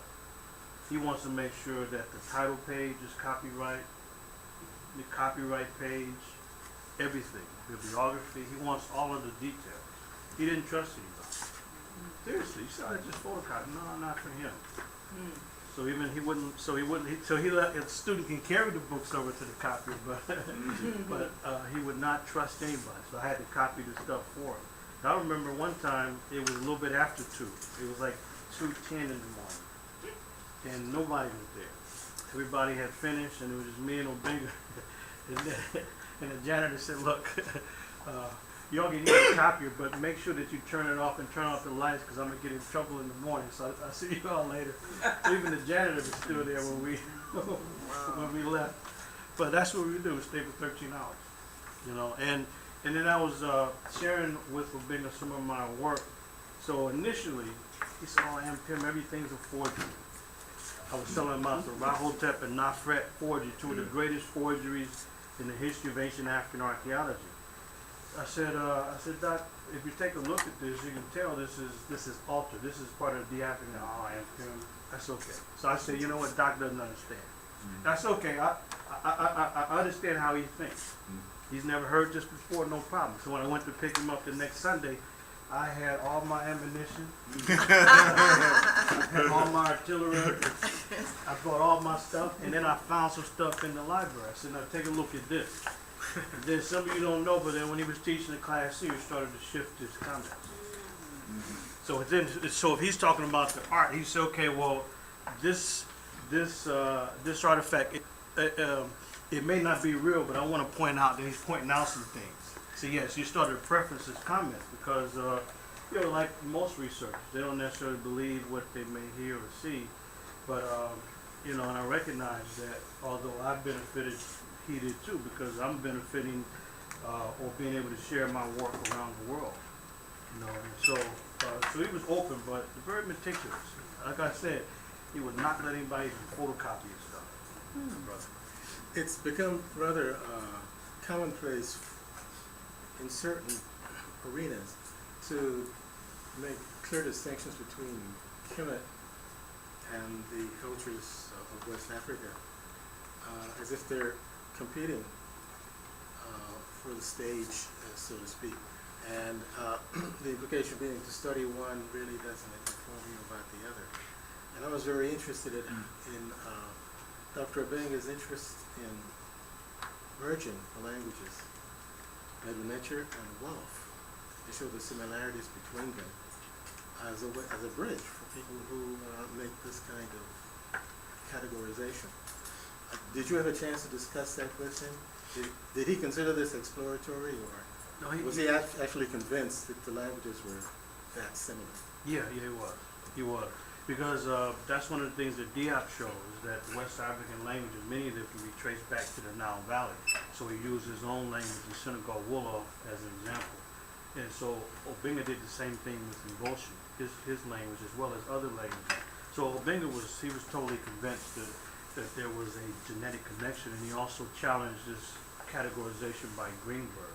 He wants to make sure that the title page is copyright, the copyright page, everything, bibliography. He wants all of the details. He didn't trust anybody. Seriously, he said, I just photocopy. No, not for him. So even he wouldn't. So he let a student can carry the books over to the copier, but he would not trust anybody. So I had to copy the stuff for him. And I remember one time it was a little bit after 2. It was like 2:10 in the morning, and nobody was there. Everybody had finished, and it was just me and Obinga. And the janitor said, "Look, y'all can use the copier, but make sure that you turn it off and turn off the lights, because I'm gonna get in trouble in the morning. So I'll see you all later." Even the janitor was still there when we left. But that's what we do. We stay for 13 hours, you know. And then I was sharing with Obinga some of my work. So initially, he said, "Oh, Pim, everything's a forgery." I was telling him about the Rahotep and Nafret forgery, 2 of the greatest forgeries in the history of ancient African archaeology. I said, Doc, if you take a look at this, you can tell this is altered. This is part of the African. Oh, that's okay. So I said, you know what, Doc doesn't understand. That's okay. I understand how he thinks. He's never heard this before, no problem. So when I went to pick him up the next Sunday, I had all my ammunition, all my artillery. I brought all my stuff, and then I found some stuff in the library. I said, now take a look at this. And then some of you don't know, but then when he was teaching the class here, he started to shift his comments. So if he's talking about the art, he said, okay, well, this artifact, it may not be real, but I want to point out that he's pointing out some things. So yes, you started to preference his comments because, you know, like most researchers, they don't necessarily believe what they may hear or see. But, you know, and I recognize that although I've benefited, he did too, because I'm benefiting or being able to share my work around the world. You know, and so he was open, but very meticulous. Like I said, he would not let anybody even photocopy his stuff. It's become rather commonplace in certain arenas to make clear distinctions between Kemet and the cultures of West Africa, as if they're competing for the stage, so to speak. And the implication being to study one really doesn't inform you about the other. And I was very interested in Dr. Obinga's interest in merging the languages, Medu-Neter and Wolof. They show the similarities between them as a bridge for people who make this kind of categorization. Did you have a chance to discuss that with him? Did he consider this exploratory, or was he actually convinced that the languages were that similar? Yeah, he was. Because that's one of the things that Diop shows, that West African languages, many of them can be traced back to the Nile Valley. So he used his own language, the Senegal Wolof, as an example. And so Obinga did the same thing with Ngosha, his language, as well as other languages. So Obinga was totally convinced that there was a genetic connection, and he also challenged this categorization by Greenberg,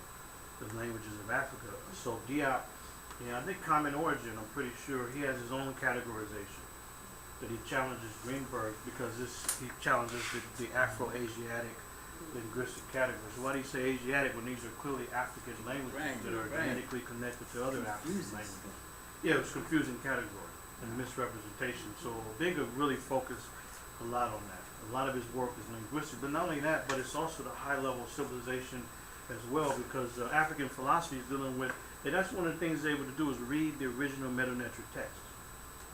the languages of Africa. So Diop, I think Common Origin, I'm pretty sure he has his own categorization that he challenges Greenberg, because he challenges the Afro-Asiatic linguistic categories. So why do you say Asiatic when these are clearly African languages that are genetically connected to other African languages? Yeah, it was confusing category and misrepresentation. So Obinga really focused a lot on that. A lot of his work is linguistic, but not only that, but it's also the high level civilization as well, because African philosophy is dealing with, and that's one of the things they're able to do is read the original Meta-Netra text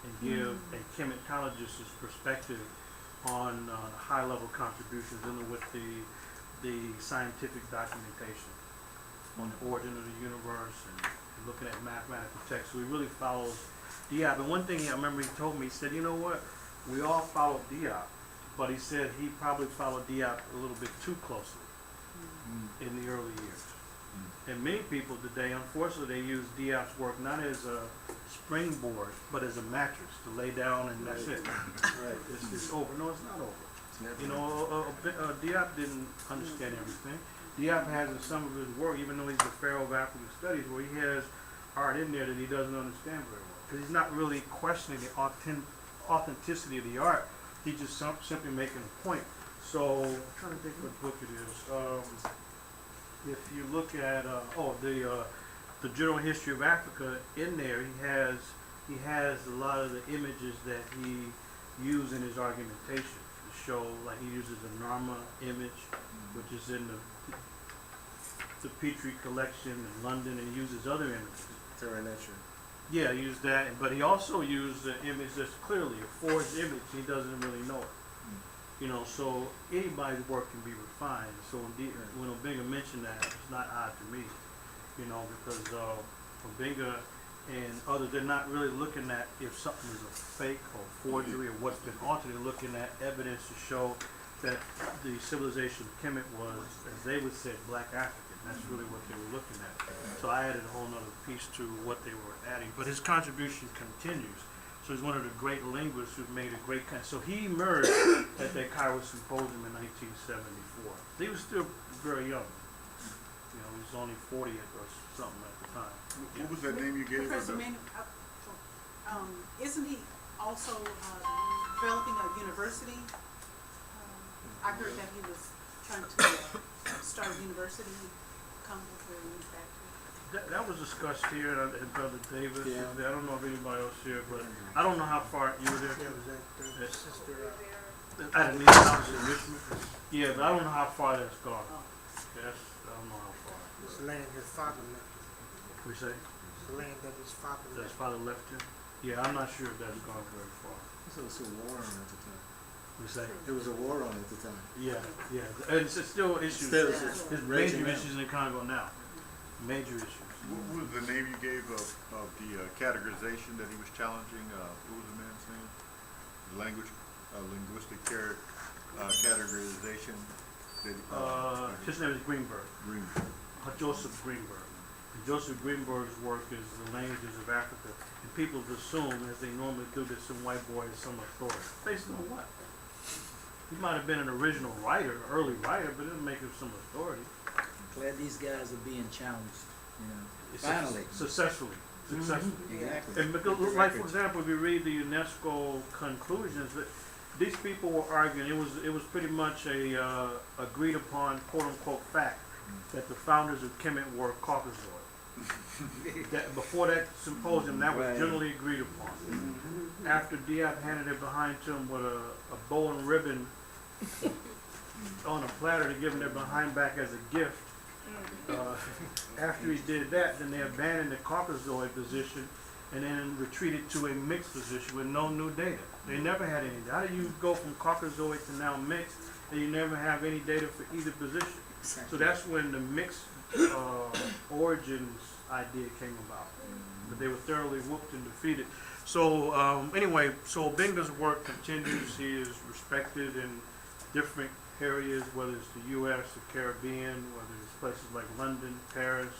and give a chematologist's perspective on high-level contributions dealing with the scientific documentation on the origin of the universe and looking at mathematical texts. So he really follows Diop. And one thing I remember he told me, he said, you know what, we all followed Diop, but he said he probably followed Diop a little bit too closely in the early years. And many people today, unfortunately, they use Diop's work not as a springboard, but as a mattress to lay down and that's it. Right. It's over. No, it's not over. You know, Diop didn't understand everything. Diop has in some of his work, even though he's the pharaoh of African studies, where he has art in there that he doesn't understand very well. Because he's not really questioning the authenticity of the art. He's just simply making a point. So, I'm trying to think what book it is. If you look at the General History of Africa, in there he has a lot of the images that he used in his argumentation to show, like he uses the Narma image, which is in the Petrie collection in London, and he uses other images. Terra Nation. Yeah, he used that, but he also used an image that's clearly a forged image. He doesn't really know it. You know, so anybody's work can be refined. So when Obenga mentioned that, it's not odd to me, you know, because Obenga and others, they're not really looking at if something is a fake or forgery or what's been altered. They're looking at evidence to show that the civilization of Kemet was, as they would say, Black African. That's really what they were looking at. So I added a whole other piece to what they were adding. But his contribution continues. So he's one of the great linguists who've made a great So he emerged at that Cairo Symposium in 1974. He was still very young. You know, he was only 40 or something at the time. What was that name you gave? Professor Manning, isn't he also developing a university? I heard that he was trying to start a university, come with a manufacturer. That was discussed here, and Brother Davis was there. I don't know if anybody else here, but I don't know how far you were there. At a house in Richmond. Yeah, but I don't know how far that's gone. Yes, I don't know how far. This land his father left. We say? The land that his father That his left. father left him? Yeah, I'm not sure if that's gone very far. There was a war on at the time. We say? There was a war on at the time. Yeah, yeah. And it's still issues. There's major issues in Congo now. Major issues. What was the name you gave of the categorization that he was challenging? What was the man's name? Linguistic categorization. His name is Greenberg. Greenberg. Joseph Greenberg. And Joseph Greenberg's work is the languages of Africa. And people assume, as they normally do, that some white boy is some authority. Based on what? He might have been an original writer, early writer, but it doesn't make him some authority. Glad these guys are being challenged, you know. It's Finally. Successfully. Exactly. And because, like, for example, if you read the UNESCO conclusions, that these people were arguing, it was pretty much a agreed upon quote unquote fact that the founders of Kemet were Caucasoid. That before that symposium, that was generally agreed upon. After Diop handed it behind to him with a bow and ribbon on a platter to give him their behind back as a gift. After he did that, then they abandoned the Caucasoid position and then retreated to a mixed position with no new data. They never had any data. How do you go from Caucasoid to now mixed and you never have any data for either position? So that's when the mixed origins idea came about. But they were thoroughly whooped and defeated. So anyway, so Obenga's work continues. He is respected in different areas, whether it's the U.S., the Caribbean, whether it's places like London, Paris,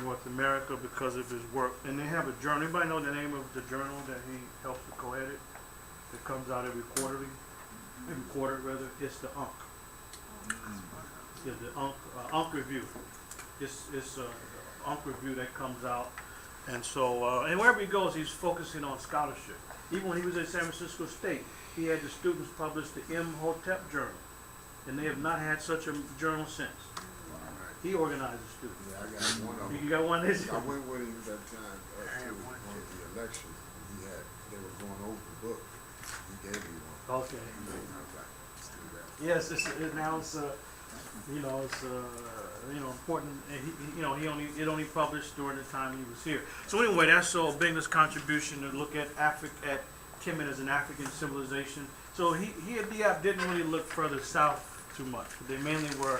North America, because of his work. And they have a journal. Anybody know the name of the journal that he helps to co-edit? It comes out every quarter. It's the UNC. Yeah, the UNC Review. It's UNC Review that comes out. And so, and wherever he goes, he's focusing on scholarship. Even when he was at San Francisco State, he had the students publish the Imhotep Journal. And they have not had such a journal since. He organized the students. Yeah, I got one of them. You got one this year? I went with him that time to one of the elections. They were going over the book. He gave me one. Okay. I was like, let's do that. Yes, now it's You know, it's important. And it only published during the time he was here. So anyway, that's Bingham contribution to look at Kemet as an African civilization. So he at Diop didn't really look further south too much. They mainly were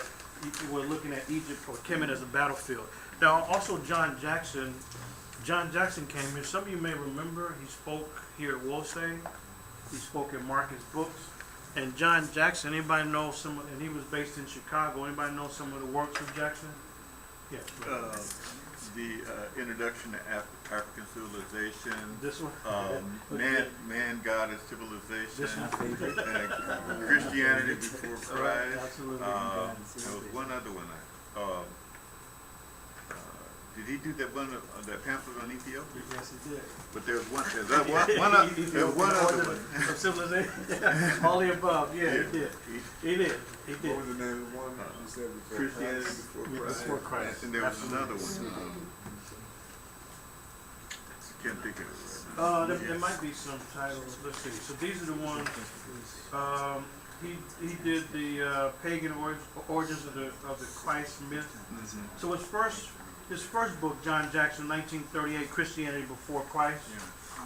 looking at Egypt or Kemet as a battlefield. Now also John Jackson came here. Some of you may remember he spoke here at Wolsey. He spoke at Marcus Books. And John Jackson, anybody know and he was based in Chicago. Anybody know some of the works of Jackson? Yeah. The introduction to African civilization. This one? Man, God, and civilization. This one? Christianity before Christ. Absolutely. There was one other one. Did he do that one? That pamphlet on Ethiopia? Yes, he did. But there's one other one. Of civilization. All the above. Yeah, he did. What was the name of the one you said before? Christianity Before Christ. And there was another one. Can't think of it. There might be some titles. Let's see. So these are the ones. He did the pagan origins of the Christ myth. So his first book, John Jackson, 1938, Christianity Before Christ.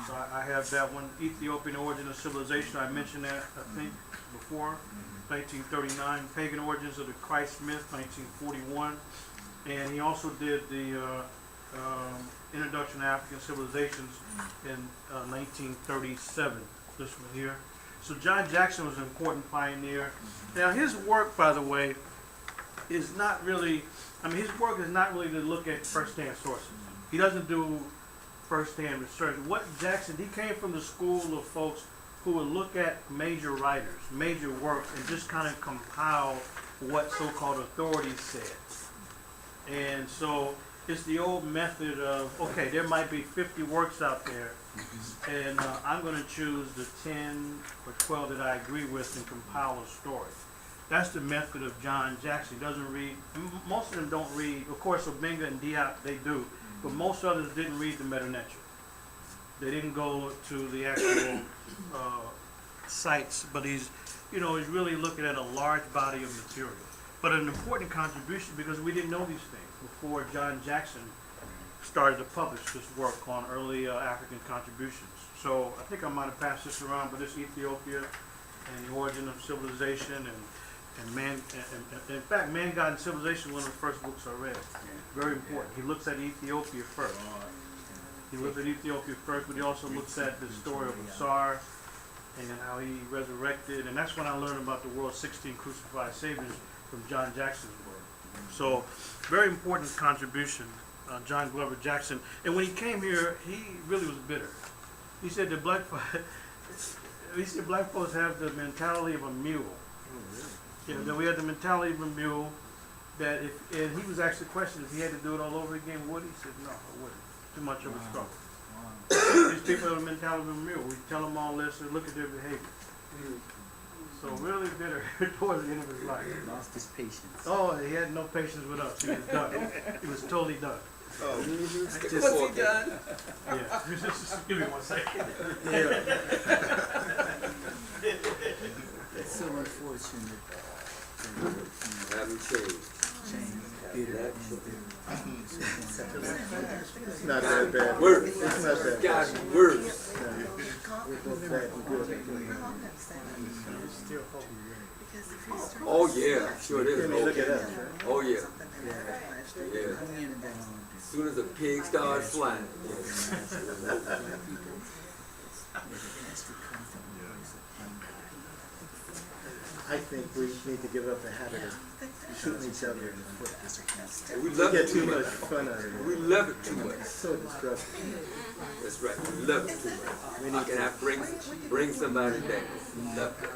So I have that one. Ethiopian Origin of Civilization. I mentioned that I think before. 1939, Pagan Origins of the Christ Myth, 1941. And he also did the Introduction to African Civilizations in 1937, this one here. So John Jackson was an important pioneer. Now his work, by the way, is not really, his work is not really to look at first-hand sources. He doesn't do first-hand research. What Jackson, he came from the school of folks who would look at major writers, major works, and just kind of compile what so-called authorities said. And so it's the old method of, okay, there might be 50 works out there, and I'm going to choose the 10 or 12 that I agree with and compile a story. That's the method of John Jackson. He doesn't read, most of them don't read, of course, Obenga and Diop, they do, but most others didn't read the Meta Netra. They didn't go to the actual sites, but he's really looking at a large body of material. But an important contribution, because we didn't know these things before John Jackson started to publish this work on early African contributions. So I think I might have passed this around, but this Ethiopia and the origin of civilization and man, and in fact, Man, God, and Civilization is one of the first books I read. Very important. He looks at Ethiopia first. He looks at Ethiopia first, but he also looks at the story of Asar and how he resurrected. And that's when I learned about the world's 16 crucified saviors from John Jackson's work. So, very important contribution, John Glover Jackson. And when he came here, he really was bitter. He said that black folks have the mentality of a mule. Yeah, that we had the mentality of a mule. That and he was actually questioned if he had to do it all over again, would he? He said, no, I wouldn't. Too much of a struggle. These people have the mentality of a mule. We tell them all this and look at their behavior. So really bitter towards the end of his life. Lost his patience. Oh, he had no patience with us. He was done. He was totally done. Oh, Was he done? Yeah. Just give me 1 second. It's so unfortunate. haven't changed. It's not that bad. Worse. It's not that bad. Gotten worse. We're both bad and good. Still hope. Oh yeah, sure it is. Look at us. Oh yeah. Yeah. As soon as a pig starts flying. I think we need to give up the habit of shooting each other in the foot. We love We it get too too much much. fun out of it. We love it too much. It's so destructive. That's right. We love it too much. I can have bring somebody back. Love it.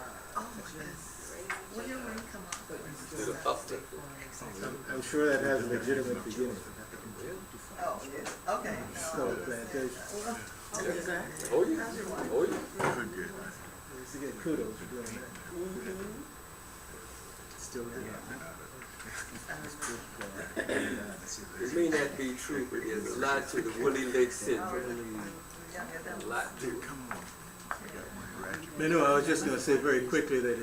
I'm sure that has a legitimate beginning. Oh, yeah, okay. So plantation. Oh yeah. Oh yeah. We used to get kudos for doing that. Still do. It may not be true, but there's a lot to the Willie Lake syndrome. A lot to it. No, I was just going to say very quickly that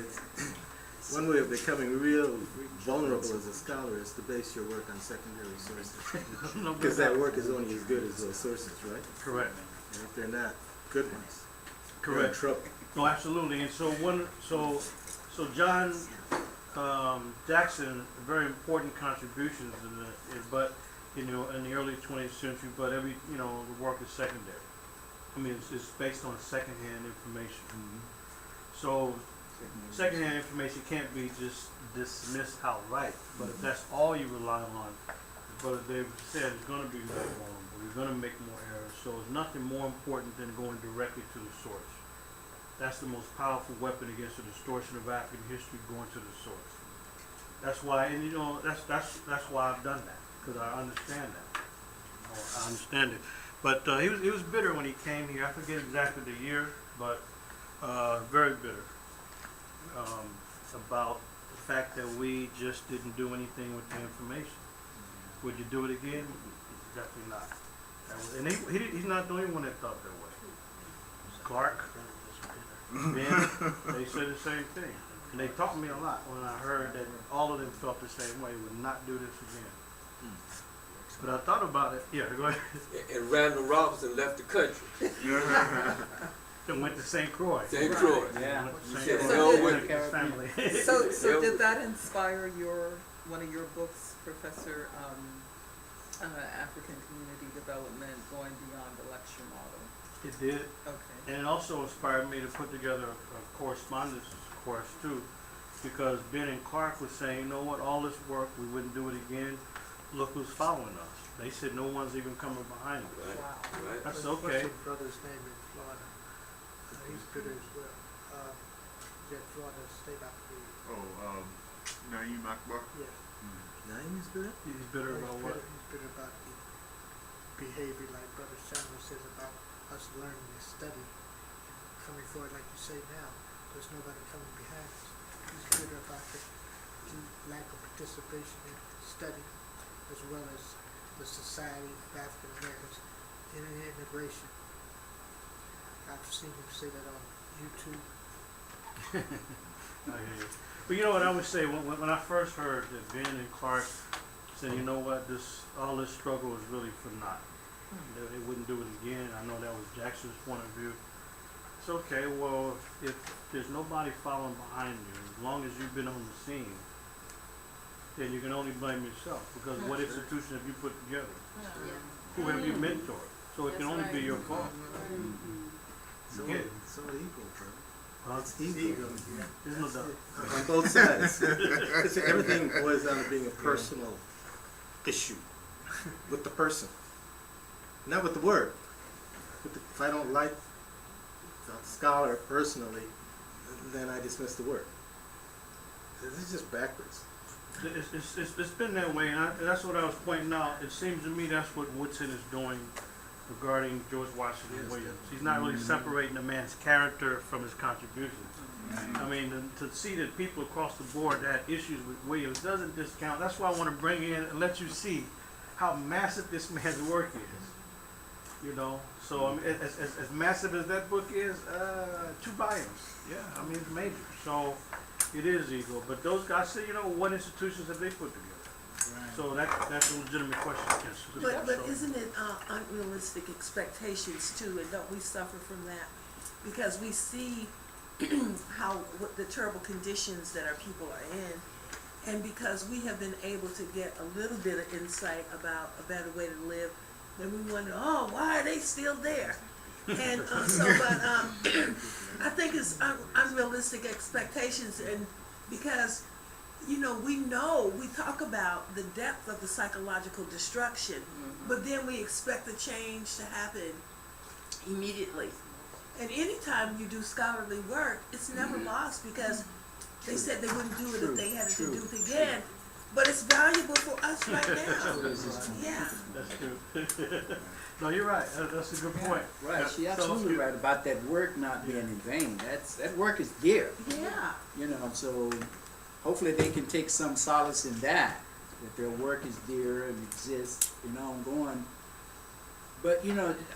One way of becoming real vulnerable as a scholar is to base your work on secondary sources. Because that work is only as good as those sources, right? Correct. And if they're not good ones, you're in Correct. trouble. No, absolutely. And so John Jackson, very important contributions but in the early 20th century. But the work is secondary. I mean, it's based on secondhand information. So secondhand information can't be just dismissed outright. But if that's all you rely on, Brother David said, it's going to be more vulnerable. You're going to make more errors. So it's nothing more important than going directly to the source. That's the most powerful weapon against the distortion of African history, going to the source. That's why, and that's why I've done that, because I understand that. I understand it. But he was bitter when he came here. I forget exactly the year, but very bitter about the fact that we just didn't do anything with the information. Would you do it again? Definitely not. And he's not the only one that thought that way. Clark, Ben, they said the same thing. And they taught me a lot when I heard that all of them felt the same way, would not do this again. But I thought about it. Yeah, go ahead. And Randall Robinson left the country. And went to St. Croix. St. Croix. Yeah. said, Croix "Hell with with his family. So did that inspire one of your books, Professor, African Community Development, going beyond the lecture model? It did. Okay. And it also inspired me to put together a correspondence course too, because Ben and Clark was saying, you know what, all this work, we wouldn't do it again. Look who's following us. They said no one's even coming behind us. Right. Wow. Right. That's What's okay. your brother's name in Florida? He's bitter as well. He's at Florida State, I believe. Oh, Naeem Akbar? Yeah. Naeem's good? He's bitter about what? He's bitter about the behavior, like Brother Samuel says, about us learning and studying. Coming forward, like you say now, there's nobody coming behind us. He's bitter about the lack of participation in study, as well as the Society of African Americans in Immigration. I've seen him say that on YouTube. I hear you. But you know what I would say, when I first heard that Ben and Clark said, you know what, all this struggle is really for naught. That they wouldn't do it again. I know that was Jackson's point of view. It's okay, well, if there's nobody following behind you, as long as you've been on the scene, then you can only blame yourself, because what institution have you put together? Who have you mentored? So it can only be your fault. So Yeah. it's all ego, bro. Huh? It's ego. There's no doubt. On both sides. Everything boils down to being a personal issue with the person, not with the word. If I don't like the scholar personally, then I dismiss the word. This is just backwards. It's been that way, and that's what I was pointing out. It seems to me that's what Woodson is doing regarding George Washington Williams. He's not really separating a man's character from his contributions. I mean, to see that people across the board that had issues with Williams doesn't discount. That's why I want to bring in and let you see how massive this man's work is. You know, so I mean, as massive as that book is, 2 volumes. Yeah, I mean, it's major. So it is ego. But those guys say, you know, what institutions have they put together? Right. So that's a legitimate question. But isn't it unrealistic expectations too, and don't we suffer from that? Because we see what the terrible conditions that our people are in, and because we have been able to get a little bit of insight about a better way to live, then we wonder, oh, why are they still there? And I think it's unrealistic expectations, and because we talk about the depth of the psychological destruction, but then we expect the change to happen immediately. And anytime you do scholarly work, it's never lost, because they said they wouldn't do it if they had to do it again. But it's valuable for us right now. Yeah. That's true. No, you're right. That's a good point. Right, she's absolutely right about that work not being in vain. That work is dear. Yeah. You know, so hopefully they can take some solace in that their work is dear and exists, ongoing. But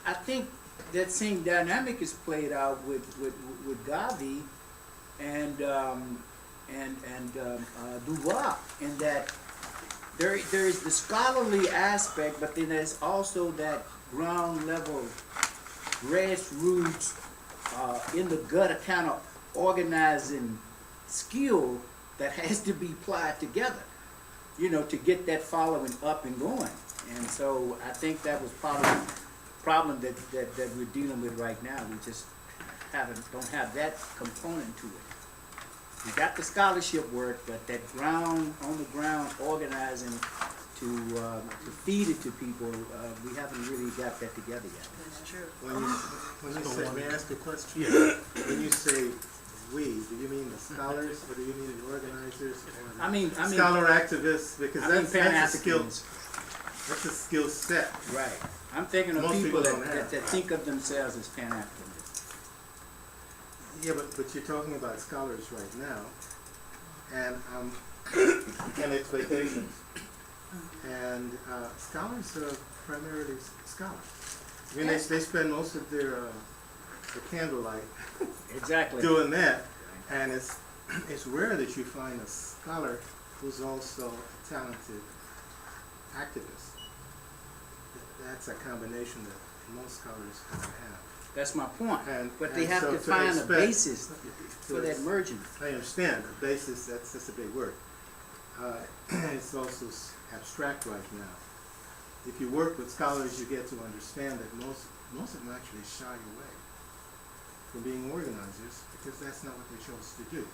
I think that same dynamic is played out with Garvey, and Dubois, in that there is the scholarly aspect, but then there's also that ground level, grassroots, in the gutter kind of organizing skill that has to be applied together, you know, to get that following up and going. And so I think that was part of the problem that we're dealing with right now. We just don't have that component to it. We got the scholarship work, but that on the ground organizing to feed it to people, we haven't really got that together yet. That's true. When you say, may I ask a question? Yeah. When you say we, do you mean the scholars or do you mean the organizers? Or the I mean, scholar activists, because that's a skill. Pan-Africans. That's a skill set. Right. I'm thinking of Most people people don't that have. think of themselves as Pan-Africans. Yeah, but you're talking about scholars right now, and expectations. And scholars are primarily scholars. I mean, they spend most of their candlelight Exactly. doing that, and it's rare that you find a scholar who's also a talented activist. That's a combination that most scholars don't have. That's my point. But they And have so to find a expect- basis for that merging. I understand, the basis, that's a big word. It's also abstract right now. If you work with scholars, you get to understand that most of them actually shy away from being organizers because that's not what they chose to do.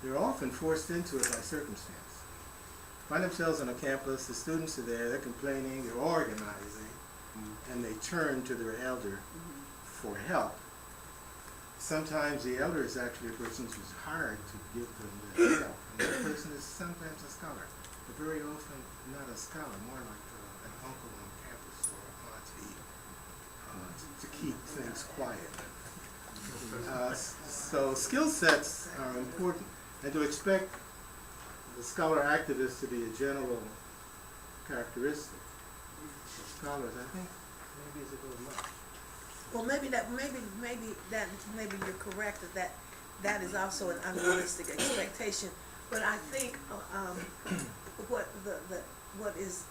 They're often forced into it by circumstance. Find themselves on a campus, the students are there, they're complaining, they're organizing, and they turn to their elder for help. Sometimes the elder is actually a person who's hired to give them the help, and that person is sometimes a scholar, but very often not a scholar, more like an uncle on campus or an auntie to keep things quiet. So skill sets are important, and to expect the scholar activist to be a general characteristic of scholars, I think maybe is a little much. Well, maybe you're correct that is also an unrealistic expectation. But I think what is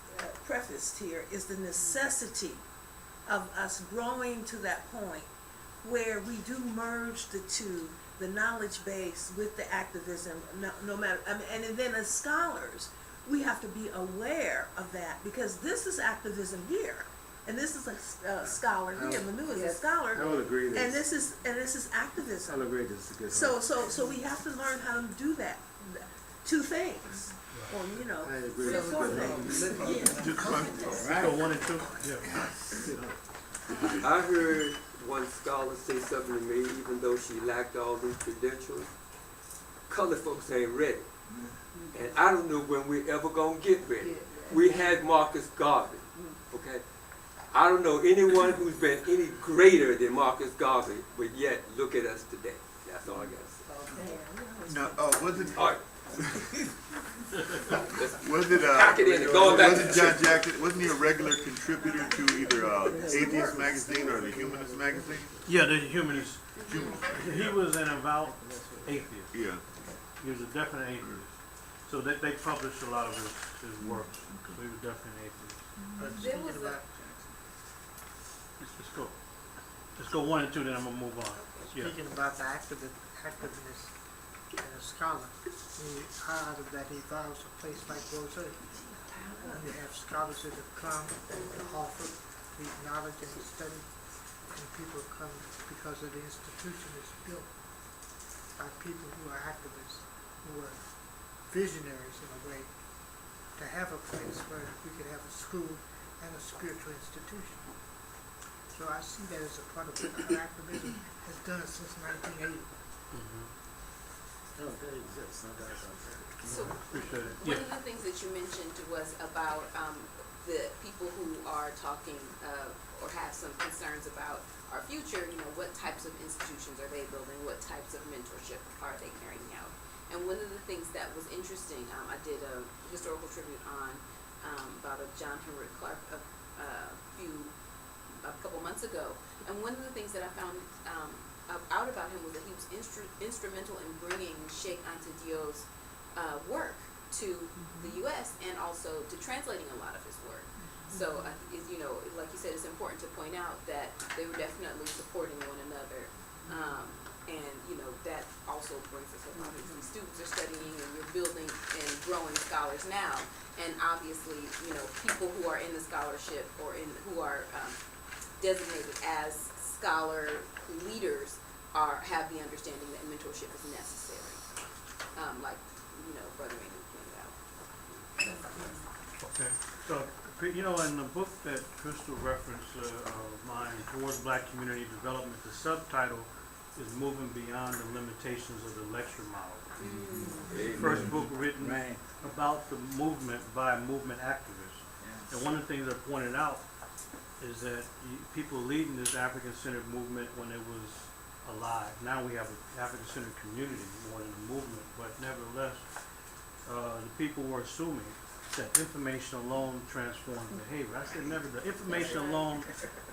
prefaced here is the necessity of us growing to that point where we do merge the two, the knowledge base with the activism. No matter, I mean, and then as scholars, we have to be aware of that because this is activism here. And this is a scholar here. Manu is a scholar. I would agree that. And this is activism. I'll agree this is a good So we have to learn how to do that. Two things. Or I agree. three or four things. So 1 and 2? Yeah. I heard one scholar say something to me, even though she lacked all these credentials. Colored folks ain't ready. And I don't know when we're ever gonna get ready. We had Marcus Garvey, okay? I don't know anyone who's been any greater than Marcus Garvey, but yet look at us today. That's all I got to say. Now, was it? All right. Was it? Pack it in and go back. Wasn't John Jackson? Wasn't he a regular contributor to either Atheist magazine or the Humanist magazine? Yeah, the humanist. He was an avowed atheist. Yeah. He was a definite atheist. So they published a lot of his works. So he was definitely an atheist. There was a, Let's go. Let's go 1 and 2, then I'm gonna move on. Yeah. Speaking about the activist and a scholar, out of that evolves a place like Rosé. You have scholars that have come to offer the knowledge and the study, and people come because of the institution is built by people who are activists, who are visionaries in a way, to have a place where we could have a school and a spiritual institution. So I see that as a part of what our activism has done since 1980. No, that exists, no doubt about that. So Appreciate it. one of the things that you mentioned was about the people who are talking or have some concerns about our future. You know, what types of institutions are they building? What types of mentorship are they carrying out? And one of the things that was interesting, I did a historical tribute on about a John Henrik Clark a couple months ago, and one of the things that I found out about him was that he was instrumental in bringing Sheikh Anta Diop's work to the U.S. and also to translating a lot of his work. So, you know, like you said, it's important to point out that they were definitely supporting one another. And, you know, that also brings us up. Obviously, students are studying and you're building and growing scholars now. And obviously, you know, people who are in the scholarship or who are designated as scholar leaders have the understanding that mentorship is necessary. Like, you know, Brother Raymond pointed out. Okay. So, you know, in the book that Crystal referenced of mine, Towards Black Community Development, the subtitle is Moving Beyond the Limitations of the Lecture Model. Amen. First book written about the movement by movement activists. And one of the things I pointed out is that people leading this African-centered movement when it was alive. Now we have an African-centered community more than a movement, but nevertheless, the people were assuming that information alone transforms behavior. I said never. The information alone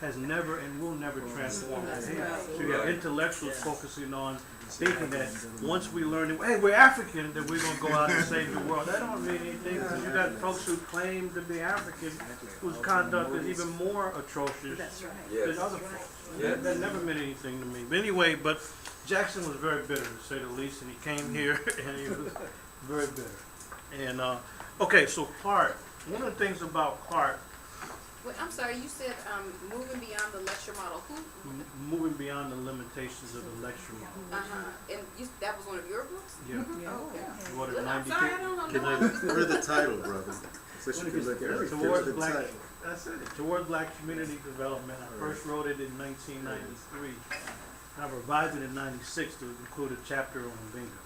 has never and will never transform behavior. So you have intellectuals focusing on thinking that once we learn, hey, we're African, that we're going to go out and save the world. That don't mean anything, because you got folks who claim to be African whose conduct is even more atrocious than other folks. That never meant anything to me. But anyway, Jackson was very bitter, to say the least, and he came here and he was very bitter. And okay, so Clark, one of the things about Clark, Wait, I'm sorry, you said moving beyond the lecture model. Who? moving beyond the limitations of the lecture model. And that was one of your books? Yeah. Oh, yeah. What Look, a I'm 92 sorry, I don't know. Read the title, brother. So she can look at it. Towards The Black, title. that's it. Towards Black Community Development. I first wrote it in 1993. I revised it in 96 to include a chapter on Obinga.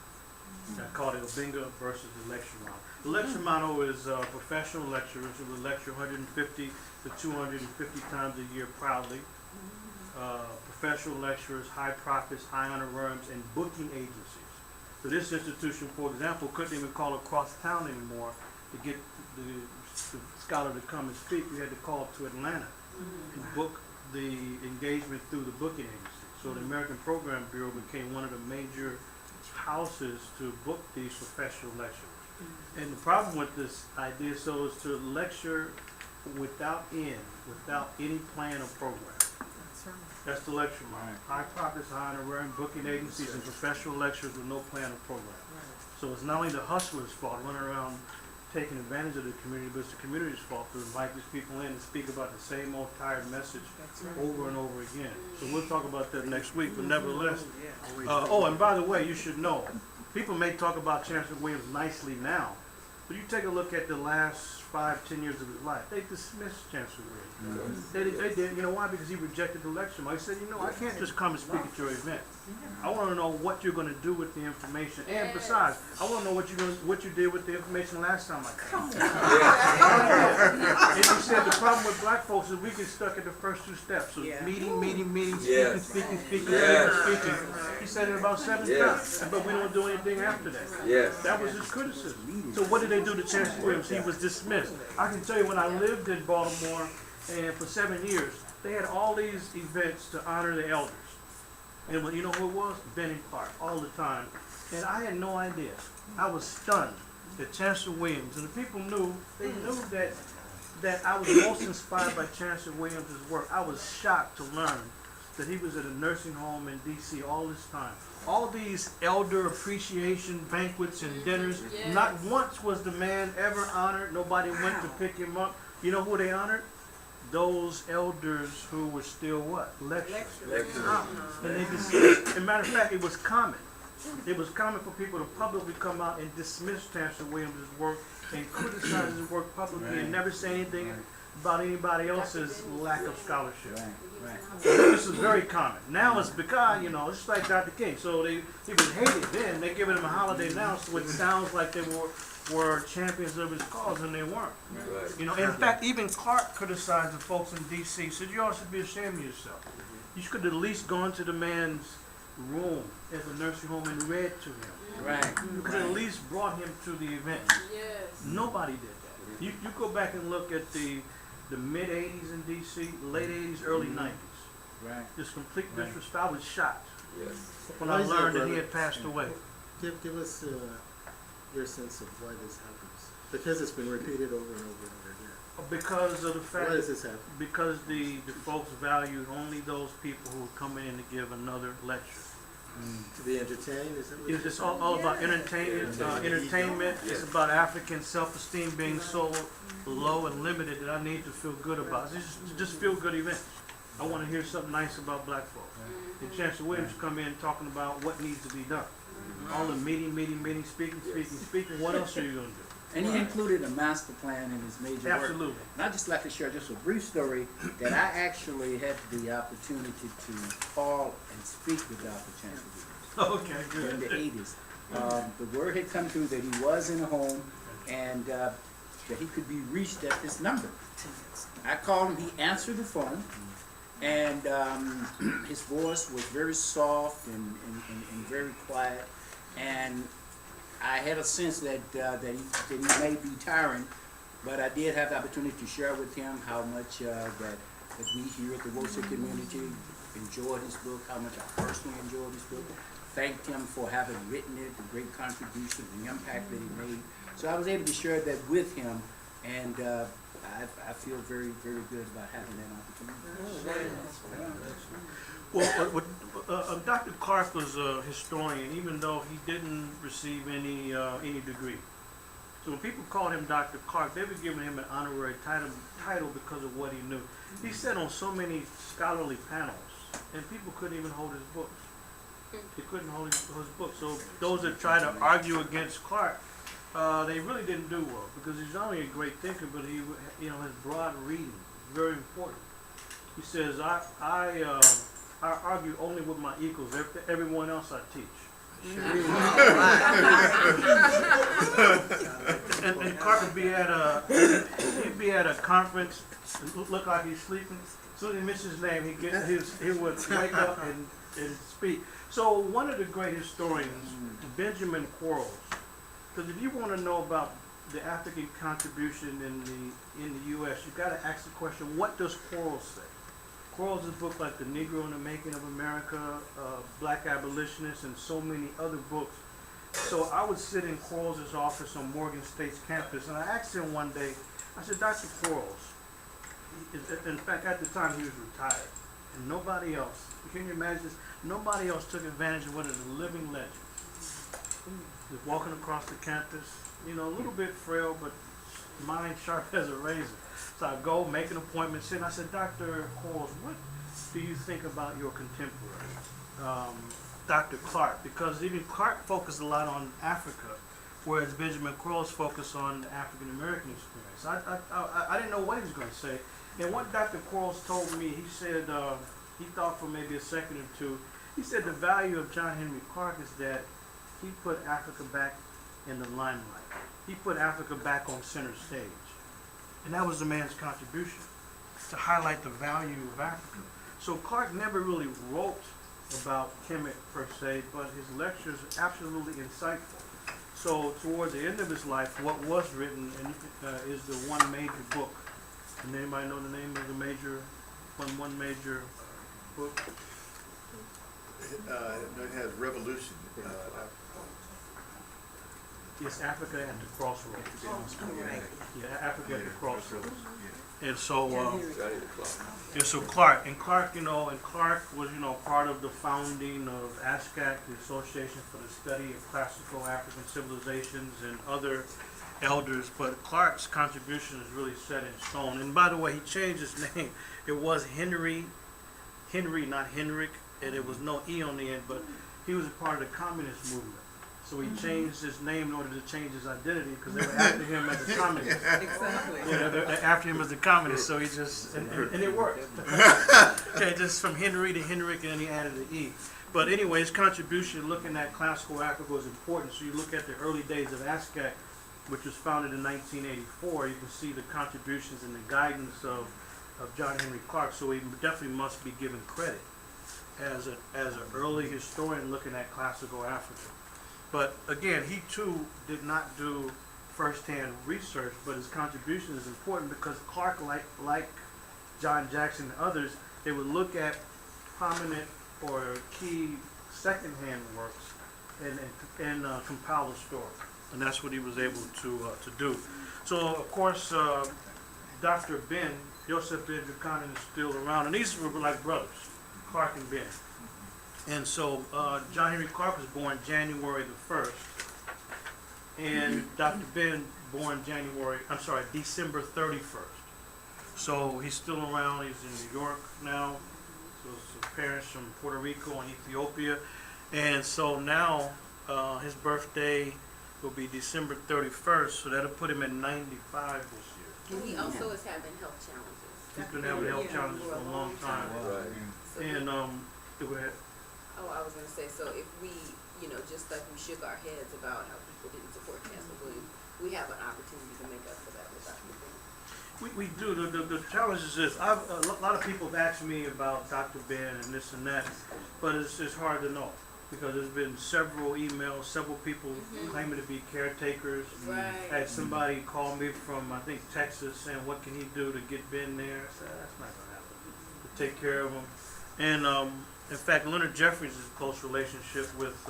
I called it Obinga versus the lecture model. The lecture model is professional lecturers who will lecture 150 to 250 times a year proudly. Professional lecturers, high profits, high honorariums, and booking agencies. So this institution, for example, couldn't even call across town anymore to get the scholar to come and speak. We had to call to Atlanta and book the engagement through the booking agency. So the American Program Bureau became one of the major houses to book these professional lecturers. And the problem with this idea is to lecture without end, without any plan or program. That's the lecture model. High profits, high honorarium, booking agencies, and professional lecturers with no plan or program. So it's not only the hustlers' fault running around taking advantage of the community, but it's the community's fault to invite these people in and speak about the same old tired message over and over again. So we'll talk about that next week, but nevertheless. Oh, and by the way, you should know, people may talk about Chancellor Williams nicely now, but you take a look at the last 5-10 years of his life. They dismissed Chancellor Williams. They did. You know why? Because he rejected the lecture. He said, you know, I can't just come and speak at your event. I want to know what you're going to do with the information. And besides, I want to know what you did with the information last time I came. And he said the problem with black folks is we get stuck at the first two steps. So meeting, speaking. He said it about 7 times, but we don't do anything after that. That was his criticism. So what did they do to Chancellor Williams? He was dismissed. I can tell you when I lived in Baltimore and for 7 years, they had all these events to honor the elders. And you know who it was? Benning Park, all the time. And I had no idea. I was stunned that Chancellor Williams, and the people knew, they knew that I was most inspired by Chancellor Williams' work. I was shocked to learn that he was at a nursing home in D.C. all this time. All these elder appreciation banquets and dinners, not once was the man ever honored. Nobody went to pick him up. You know who they honored? Those elders who were still what? Lecturers. And they dismissed. As a matter of fact, it was common. It was common for people to publicly come out and dismiss Chancellor Williams' work and criticize his work publicly and never say anything about anybody else's lack of scholarship. This is very common. Now it's because, you know, it's like Dr. King. So he was hated then. They're giving him a holiday now, so it sounds like they were champions of his cause, and they weren't. You know, in fact, even Clark criticized the folks in D.C. Said, you all should be ashamed of yourself. You should have at least gone to the man's room at the nursing home and read to him. You could have at least brought him to the event. Nobody did that. You go back and look at the mid-'80s in D.C., late 80s, early 90s. This complete disrespect. I was shocked. Yes. when Why I is that, learned that he brother? had passed away. Give us your sense of why this happens. Because it's been repeated over and over and over again. Because of the fact Why does this happen? because the folks valued only those people who were coming in to give another lecture. To be entertained? Is that what It's just all about entertainment. It's about African self-esteem being so low and limited that I need to feel good about it. It's just feel good events. I want to hear something nice about black folks. And Chancellor Williams come in talking about what needs to be done. All the meeting, speaking. What else are you going to do? And he included a master plan in his major work. Absolutely. And I'd just like to share just a brief story that I actually had the opportunity to call and speak with Dr. Chancellor Okay, Williams in good. the 80s. The word had come through that he was in a home and that he could be reached at this number. I called him, he answered the phone, and his voice was very soft and very quiet, and I had a sense that he may be tiring, but I did have the opportunity to share with him how much that we here at the Wosa community enjoyed his book, how much I personally enjoyed his book. Thanked him for having written it, the great contribution, the impact that he made. So I was able to share that with him, and I feel very, very good about having that opportunity. Well, Dr. Clark was a historian, even though he didn't receive any degree. So when people called him Dr. Clark, they were giving him an honorary title because of what he knew. He sat on so many scholarly panels, and people couldn't even hold his books. They couldn't hold his books. So those that try to argue against Clark, they really didn't do well, because he's not only a great thinker, but he, his broad reading is very important. He says, I argue only with my equals. Everyone else I teach. And Clark would be at a conference, look like he's sleeping. As soon as he misses his name, he would wake up and speak. So one of the great historians, Benjamin Quarles, because if you want to know about the African contribution in the U.S., you've got to ask the question, what does Quarles say? Quarles' book like The Negro in the Making of America, Black Abolitionists, and so many other books. So I would sit in Quarles' office on Morgan State's campus, and I asked him one day, I said, Dr. Quarles, in fact, at the time he was retired, and nobody else, can you imagine this? Nobody else took advantage of one of the living legends. Just walking across the campus, a little bit frail, but mind sharp as a razor. So I go, make an appointment, sit, and I said, Dr. Quarles, what do you think about your contemporary, Dr. Clark? Because even Clark focused a lot on Africa, whereas Benjamin Quarles focused on the African American experience. I didn't know what he was going to say. And what Dr. Quarles told me, he said, he thought for maybe a second or two, he said the value of John Henry Clark is that he put Africa back in the limelight. He put Africa back on center stage. And that was the man's contribution, to highlight the value of Africa. So Clark never really wrote about Kemet per se, but his lectures are absolutely insightful. So towards the end of his life, what was written is the one major book. And anybody know the name of the one major book? It has Revolution. It's Africa at the Crossroads. Yeah, Africa at the Crossroads. And so, Clark, and Clark was, part of the founding of ASCAC, the Association for the Study of Classical African Civilizations, and other elders. But Clark's contribution is really set in stone. And by the way, he changed his name. It was Henry, not Henrik, and it was no E on the end, but he was a part of the communist movement. So he changed his name in order to change his identity, because they were after him as a communist. Exactly. They're after him as a communist, so he just, and it worked. Just from Henry to Henrik, and then he added the E. But anyway, his contribution looking at classical Africa was important. So you look at the early days of ASCAC, which was founded in 1984, you can see the contributions and the guidance of John Henry Clark. So he definitely must be given credit as an early historian looking at classical Africa. But again, he too did not do first-hand research, but his contribution is important because Clark, like John Jackson and others, they would look at prominent or key secondhand works and compile a story. And that's what he was able to do. So, of course, Dr. Ben, Joseph Ben Buchanan is still around. And these were like brothers, Clark and Ben. And so John Henry Clark was born January the 1st. And Dr. Ben born December 31st. So he's still around. He's in New York now. So his parents from Puerto Rico and Ethiopia. And so now his birthday will be December 31st. So that'll put him at 95 this year. And he also is having health challenges. He's been having health challenges for a long time. Right. So And it would have, oh, I was gonna say, so if we, just like we shook our heads about how people didn't support Chancellor Williams, we have an opportunity to make up for that with Dr. Ben. we do. The challenge is this. A lot of people have asked me about Dr. Ben and this and that, but it's hard to know because there's been several emails, several people claiming to be caretakers. Right. I had somebody call me from, I think, Texas saying, what can he do to get Ben there? I said, that's not going to happen, to take care of him. And in fact, Leonard Jeffries is a close relationship with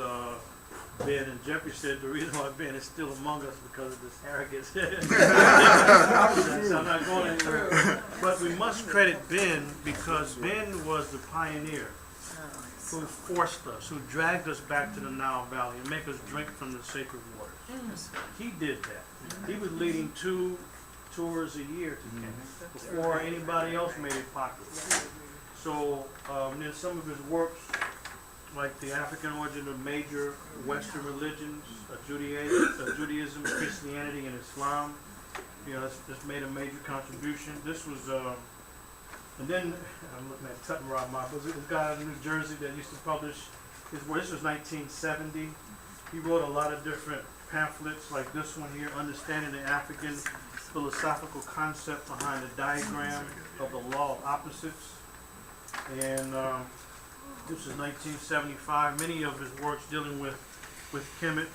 Ben, and Jeffrey said the reason why Ben is still among us because of this arrogance. So I'm not going into it. But we must credit Ben because Ben was the pioneer who forced us, who dragged us back to the Nile Valley and make us drink from the sacred waters. He did that. He was leading 2 tours a year to Kenya before anybody else made it popular. So then some of his works, like the African origin of major Western religions, Judaism, Christianity, and Islam, that's made a major contribution. This was, and then I'm looking at Tutton Rob Marple, this guy in New Jersey that used to publish his work. This was 1970. He wrote a lot of different pamphlets, like this one here, Understanding the African Philosophical Concept Behind the Diagram of the Law of Opposites. And this is 1975. Many of his works dealing with Kemet,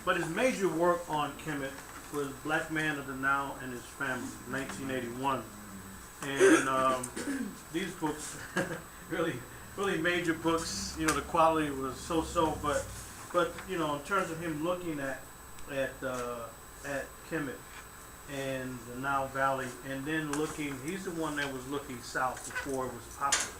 but his major work on Kemet was Black Man of the Nile and His Family, 1981. And these books, really major books. The quality was so-so, but in terms of him looking at Kemet and the Nile Valley, and then he's the one that was looking south before it was popular,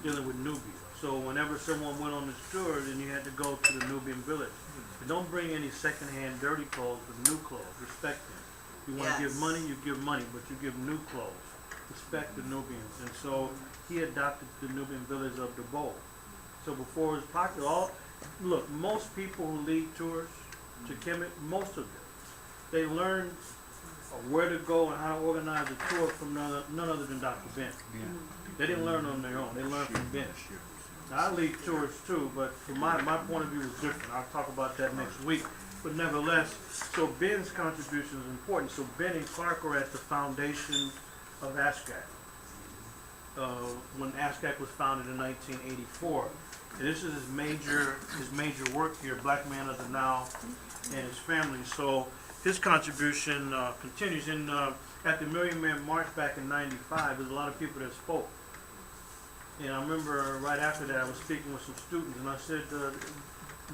dealing with Nubia. So whenever someone went on this tour, then you had to go to the Nubian village. But don't bring any secondhand dirty clothes, but new clothes. Respect them. You want to give money, you give money, but you give new clothes. Respect the Nubians. And so he adopted the Nubian village of Dabo. So before it was popular, most people who lead tours to Kemet, most of them, they learn where to go and how to organize a tour from none other than Dr. Ben. They didn't learn on their own. They learned from Ben. Now, I lead tours too, but from my point of view is different. I'll talk about that next week. But nevertheless, so Ben's contribution is important. So Ben and Clark are at the foundation of ASCAC. When ASCAC was founded in 1984. And this is his major work here, Black Man of the Nile and His Family. So his contribution continues. At the Million Man March back in '95, there's a lot of people that spoke. And I remember right after that, I was speaking with some students, and I said,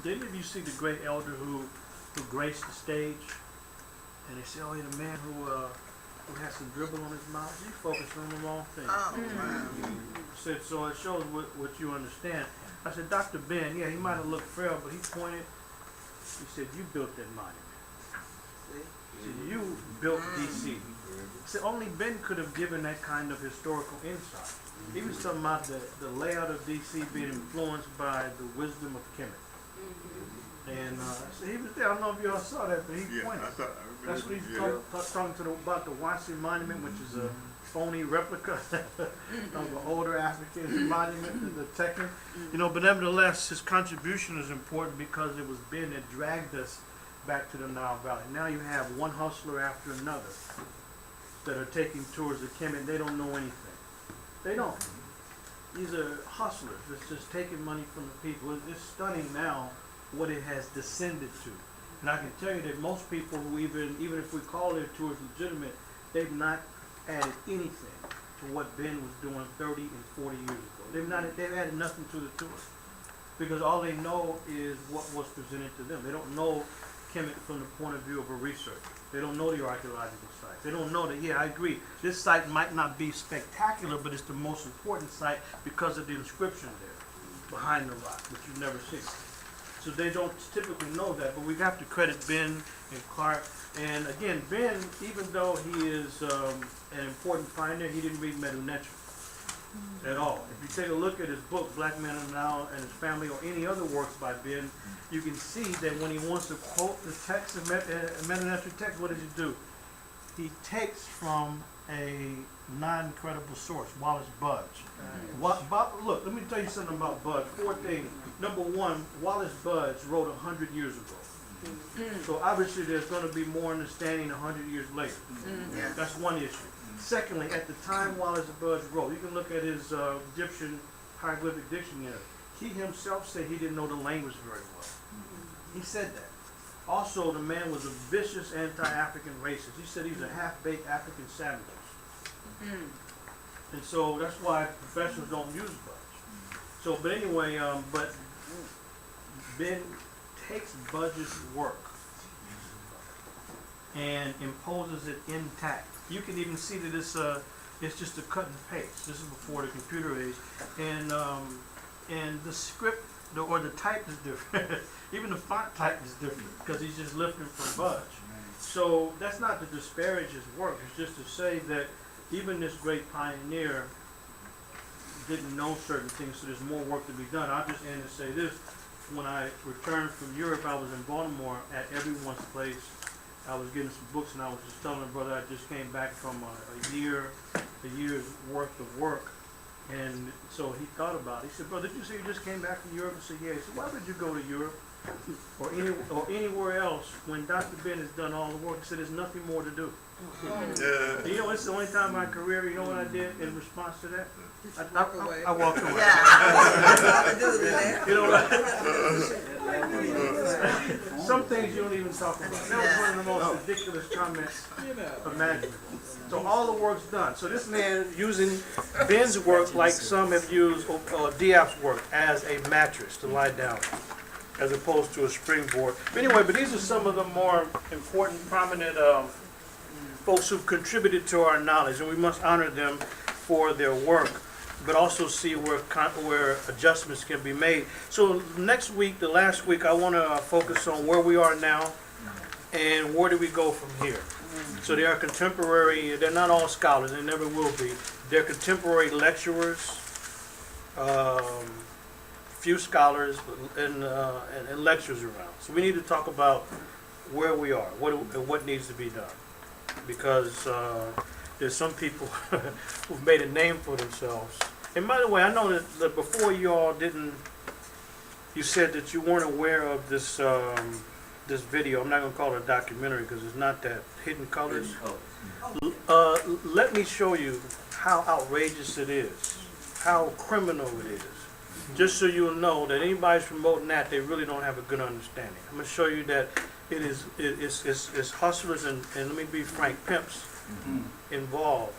did any of you see the great elder who graced the stage? And they said, oh, yeah, the man who has some dribble on his mouth, he's focused on the wrong thing. I said, so it shows what you understand. I said, Dr. Ben, yeah, he might have looked frail, but he pointed, he said, you built that monument. He said, you built DC. He said, only Ben could have given that kind of historical insight. He was talking about the layout of DC being influenced by the wisdom of Kemet. And so he was there. I don't know if you all saw that, but he pointed. That's what he's talking about the Wasi Monument, which is a phony replica of an older African monument, the Tekken. But nevertheless, his contribution is important because it was Ben that dragged us back to the Nile Valley. Now you have one hustler after another that are taking tours of Kemet. They don't know anything. They don't. These are hustlers. It's just taking money from the people. It's stunning now what it has descended to. And I can tell you that most people who even if we call their tours legitimate, they've not added anything to what Ben was doing 30 and 40 years ago. They've added nothing to the tour. because all they know is what was presented to them. They don't know Kemet from the point of view of a researcher. They don't know the archaeological sites. They don't know that, yeah, I agree, this site might not be spectacular, but it's the most important site because of the inscription there behind the rock, which you've never seen. So they don't typically know that, but we have to credit Ben and Clark. And again, Ben, even though he is an important pioneer, he didn't read Medu Neter at all. If you take a look at his book, Black Men Are Now and His Family, or any other works by Ben, you can see that when he wants to quote the text of Medu Neter text, what does he do? He takes from a non-credible source, Wallace Budge. Look, let me tell you something about Budge. 4 things. Number one, Wallace Budge wrote 100 years ago. So obviously there's going to be more understanding 100 years later. That's one issue. Secondly, at the time Wallace Budge wrote, you can look at his Egyptian hieroglyphic dictionary. He himself said he didn't know the language very well. He said that. Also, the man was a vicious anti-African racist. He said he was a half-baked African savage. And so that's why professionals don't use Budge. So, but anyway, but Ben takes Budge's work and imposes it intact. You can even see that it's just a cut and paste. This is before the computer age, and the script or the type is different. Even the font type is different because he's just lifting from Budge. So that's not to disparage his work. It's just to say that even this great pioneer didn't know certain things, so there's more work to be done. I'll just end and say this. When I returned from Europe, I was in Baltimore at everyone's place. I was getting some books, and I was just telling my brother I just came back from a year's worth of work. And so he thought about it. He said, "Brother, did you say you just came back from Europe?" I said, "Yeah." He said, "Why would you go to Europe or anywhere else when Dr. Ben has done all the work?" He said, "There's nothing more to do." You know, it's the only time in my career, you know what I did in response to that? I walked away. You know what? Some things you don't even talk about. That was one of the most ridiculous comments imaginable. So all the work's done. So this man using Ben's work like some have used Diop's work as a mattress to lie down as opposed to a springboard. But anyway, but these are some of the more important, prominent folks who've contributed to our knowledge, and we must honor them for their work, but also see where adjustments can be made. So next week, the last week, I want to focus on where we are now and where do we go from here. So they are contemporary, they're not all scholars, they never will be. They're contemporary lecturers, few scholars, and lecturers around. So we need to talk about where we are, what needs to be done. Because there's some people who've made a name for themselves. And by the way, I know that before you all you said that you weren't aware of this this video. I'm not going to call it a documentary because it's not that. Hidden Colors. Let me show you how outrageous it is, how criminal it is. Just so you'll know that anybody's promoting that, they really don't have a good understanding. I'm going to show you that it's hustlers and let me be frank, pimps involved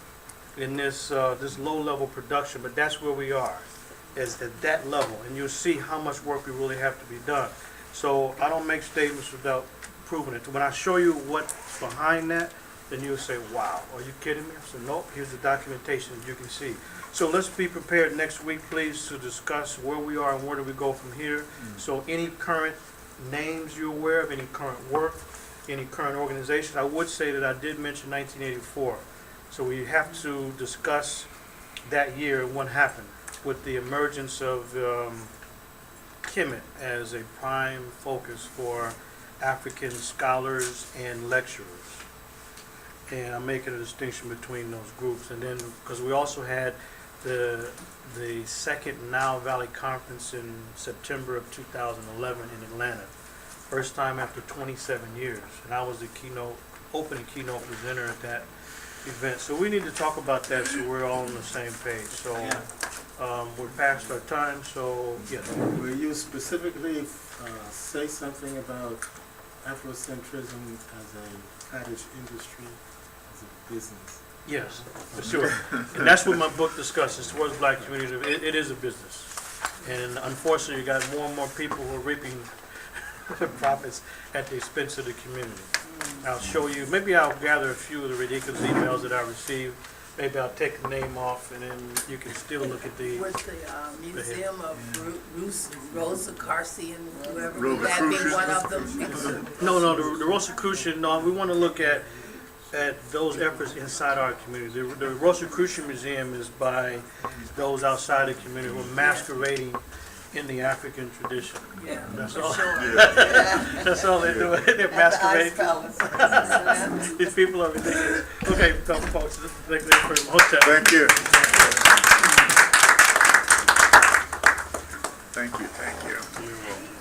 in this this low-level production, but that's where we are, is at that level, and you'll see how much work we really have to be done. So I don't make statements without proving it. When I show you what's behind that, then you'll say, "Wow, are you kidding me?" I said, "Nope, here's the documentation that you can see." So let's be prepared next week, please, to discuss where we are and where do we go from here. So any current names you're aware of, any current work, any current organization. I would say that I did mention 1984. So we have to discuss that year and what happened with the emergence of Kemet as a prime focus for African scholars and lecturers. And I'm making a distinction between those groups. And then, because we also had the second Nile Valley Conference in September of 2011 in Atlanta. First time after 27 years. And I was the opening keynote presenter at that event. So we need to talk about that so we're all on the same page. So we're past our time, so yes. Will you specifically say something about Afrocentrism as a cottage industry, as a business? Yes, for sure. And that's what my book discusses towards black community. It is a business. And unfortunately, you got more and more people who are reaping the profits at the expense of the community. I'll show you, maybe I'll gather a few of the ridiculous emails that I received. Maybe I'll take the name off and then you can still look at the. Was the Museum of Rosa Carcy and whoever, Rosa would that be Crucian. one of them? No, the Rosicrucian, no, we want to look at those efforts inside our community. The Rosicrucian Museum is by those outside the community who are masquerading in the African tradition. Yeah, That's for all. sure. That's all they're doing. They're At the Ice masquerading. Palace. These people are ridiculous. Okay, folks, thank you for the hotel. Thank you. Thank you, thank you. You're welcome.